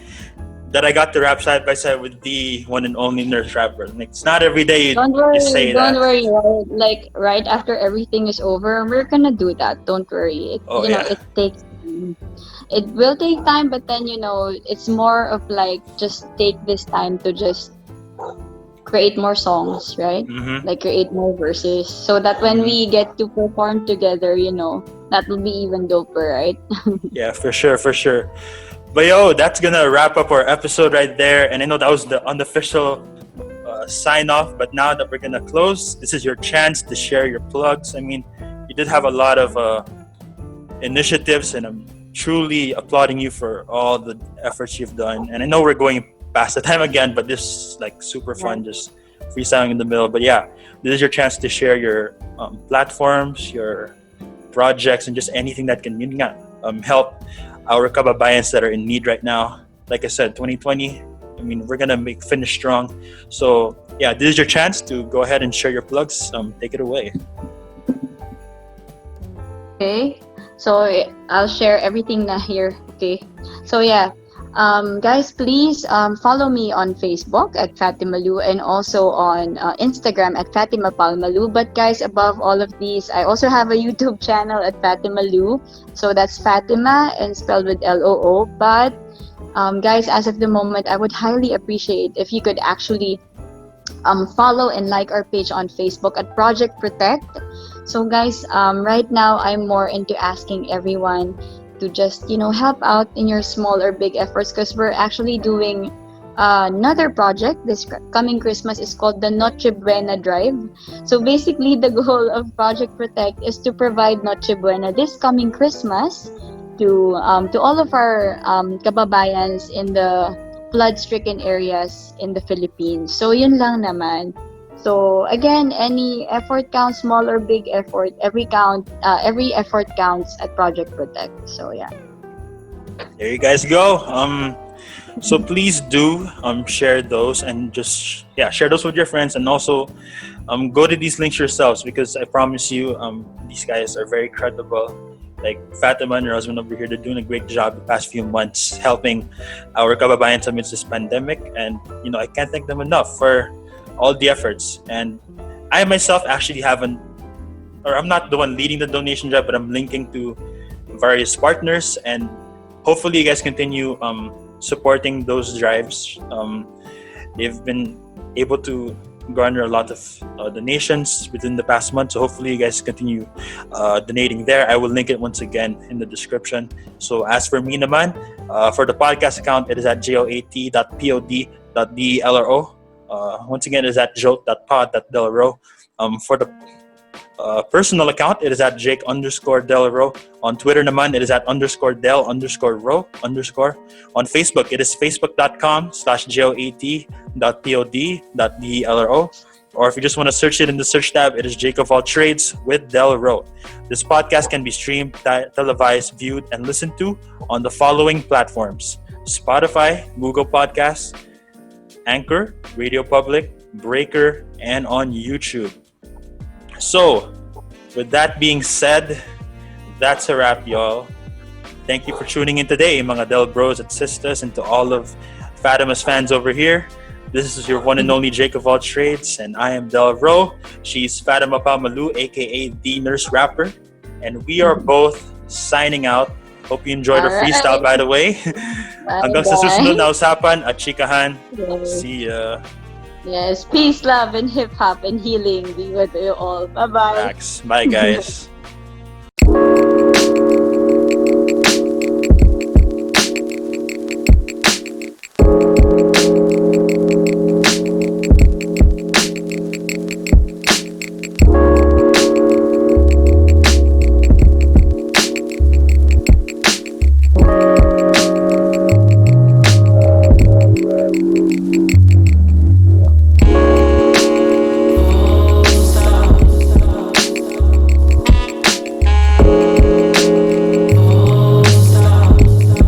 that I got to rap side by side with the one and only nurse rapper. Like, it's not every day Don't you worry, say don't that. worry. Right? Like right after everything is over, we're gonna do that. Don't worry. Oh yeah. It takes it will take time, but then it's more of like just take this time to just create more songs, right? Mm-hmm. Like create more verses, so that when Mm-hmm. we get to perform together, that will be even doper, right? Yeah, for sure, for sure. But yo, that's gonna wrap up our episode right there. And I know that was the unofficial sign off, but now that we're gonna close, this is your chance to share your plugs. I mean, you did have a lot of initiatives, and I'm truly applauding you for all the efforts you've done. And I know we're going past the time again, but this is like super fun, just freestyling in the middle. But yeah, this is your chance to share your platforms, your projects, and just anything that can help our kababayans that are in need right now. Like I said, 2020, I mean, we're gonna finish strong. So yeah, this is your chance to go ahead and share your plugs. Take it away. Okay, so I'll share everything na here. Okay, so yeah, guys, please follow me on Facebook at Fatima Loo and also on Instagram at Fatima Palma Loo. But guys, above all of these, I also have a YouTube channel at Fatima Loo. So that's Fatima and spelled with LOO. But guys, as of the moment, I would highly appreciate if you could actually follow and like our page on Facebook at Project Protect. So guys, right now I'm more into asking everyone to just help out in your small or big efforts, because we're actually doing another project this coming Christmas. Is called the Noche Buena Drive. So basically the goal of Project Protect is to provide Noche Buena this coming Christmas to all of our kababayans in the flood-stricken areas in the Philippines. So yun lang naman. So again, any effort counts, small or big effort. Every effort counts at Project Protect. So yeah. There you guys go. So please do share those, and just share those with your friends, and also go to these links yourselves, because I promise you these guys are very credible. Like Fatima and her husband over here, they're doing a great job the past few months helping our kababayans amidst this pandemic, and I can't thank them enough for all the efforts. And I myself actually I'm not the one leading the donation drive, but I'm linking to various partners, and hopefully you guys continue supporting those drives. They've been able to garner a lot of donations within the past month, so hopefully you guys continue donating there. I will link it once again in the description. So as for me naman, for the podcast account, it is at joat.pod.delro. Once again, it is at joat.pod.delro. For the personal account, it is at Jake_Delro. On Twitter naman, it is at _Del_Ro_. On Facebook, it is facebook.com/JOAT.POD.DELRO. Or if you just want to search it in the search tab, it is JakeOfAllTradesWithDelRo. This podcast can be streamed, televised, viewed, and listened to on the following platforms: Spotify, Google Podcasts, Anchor, Radio Public, Breaker, and on YouTube. So, with that being said, that's a wrap, y'all. Thank you for tuning in today, mga Del Bros and sisters, and to all of Fatima's fans over here. This is your one and only Jake of All Trades, and I am Del Ro. She's Fatima Palma Loo, aka the Nurse Rapper, and we are both signing out. Hope you enjoyed our freestyle, by the way. Hanggang sa susunod na usapan at chikahan. See ya. Yes, peace, love, and hip hop and healing be with you all. Bye bye. Bye, guys.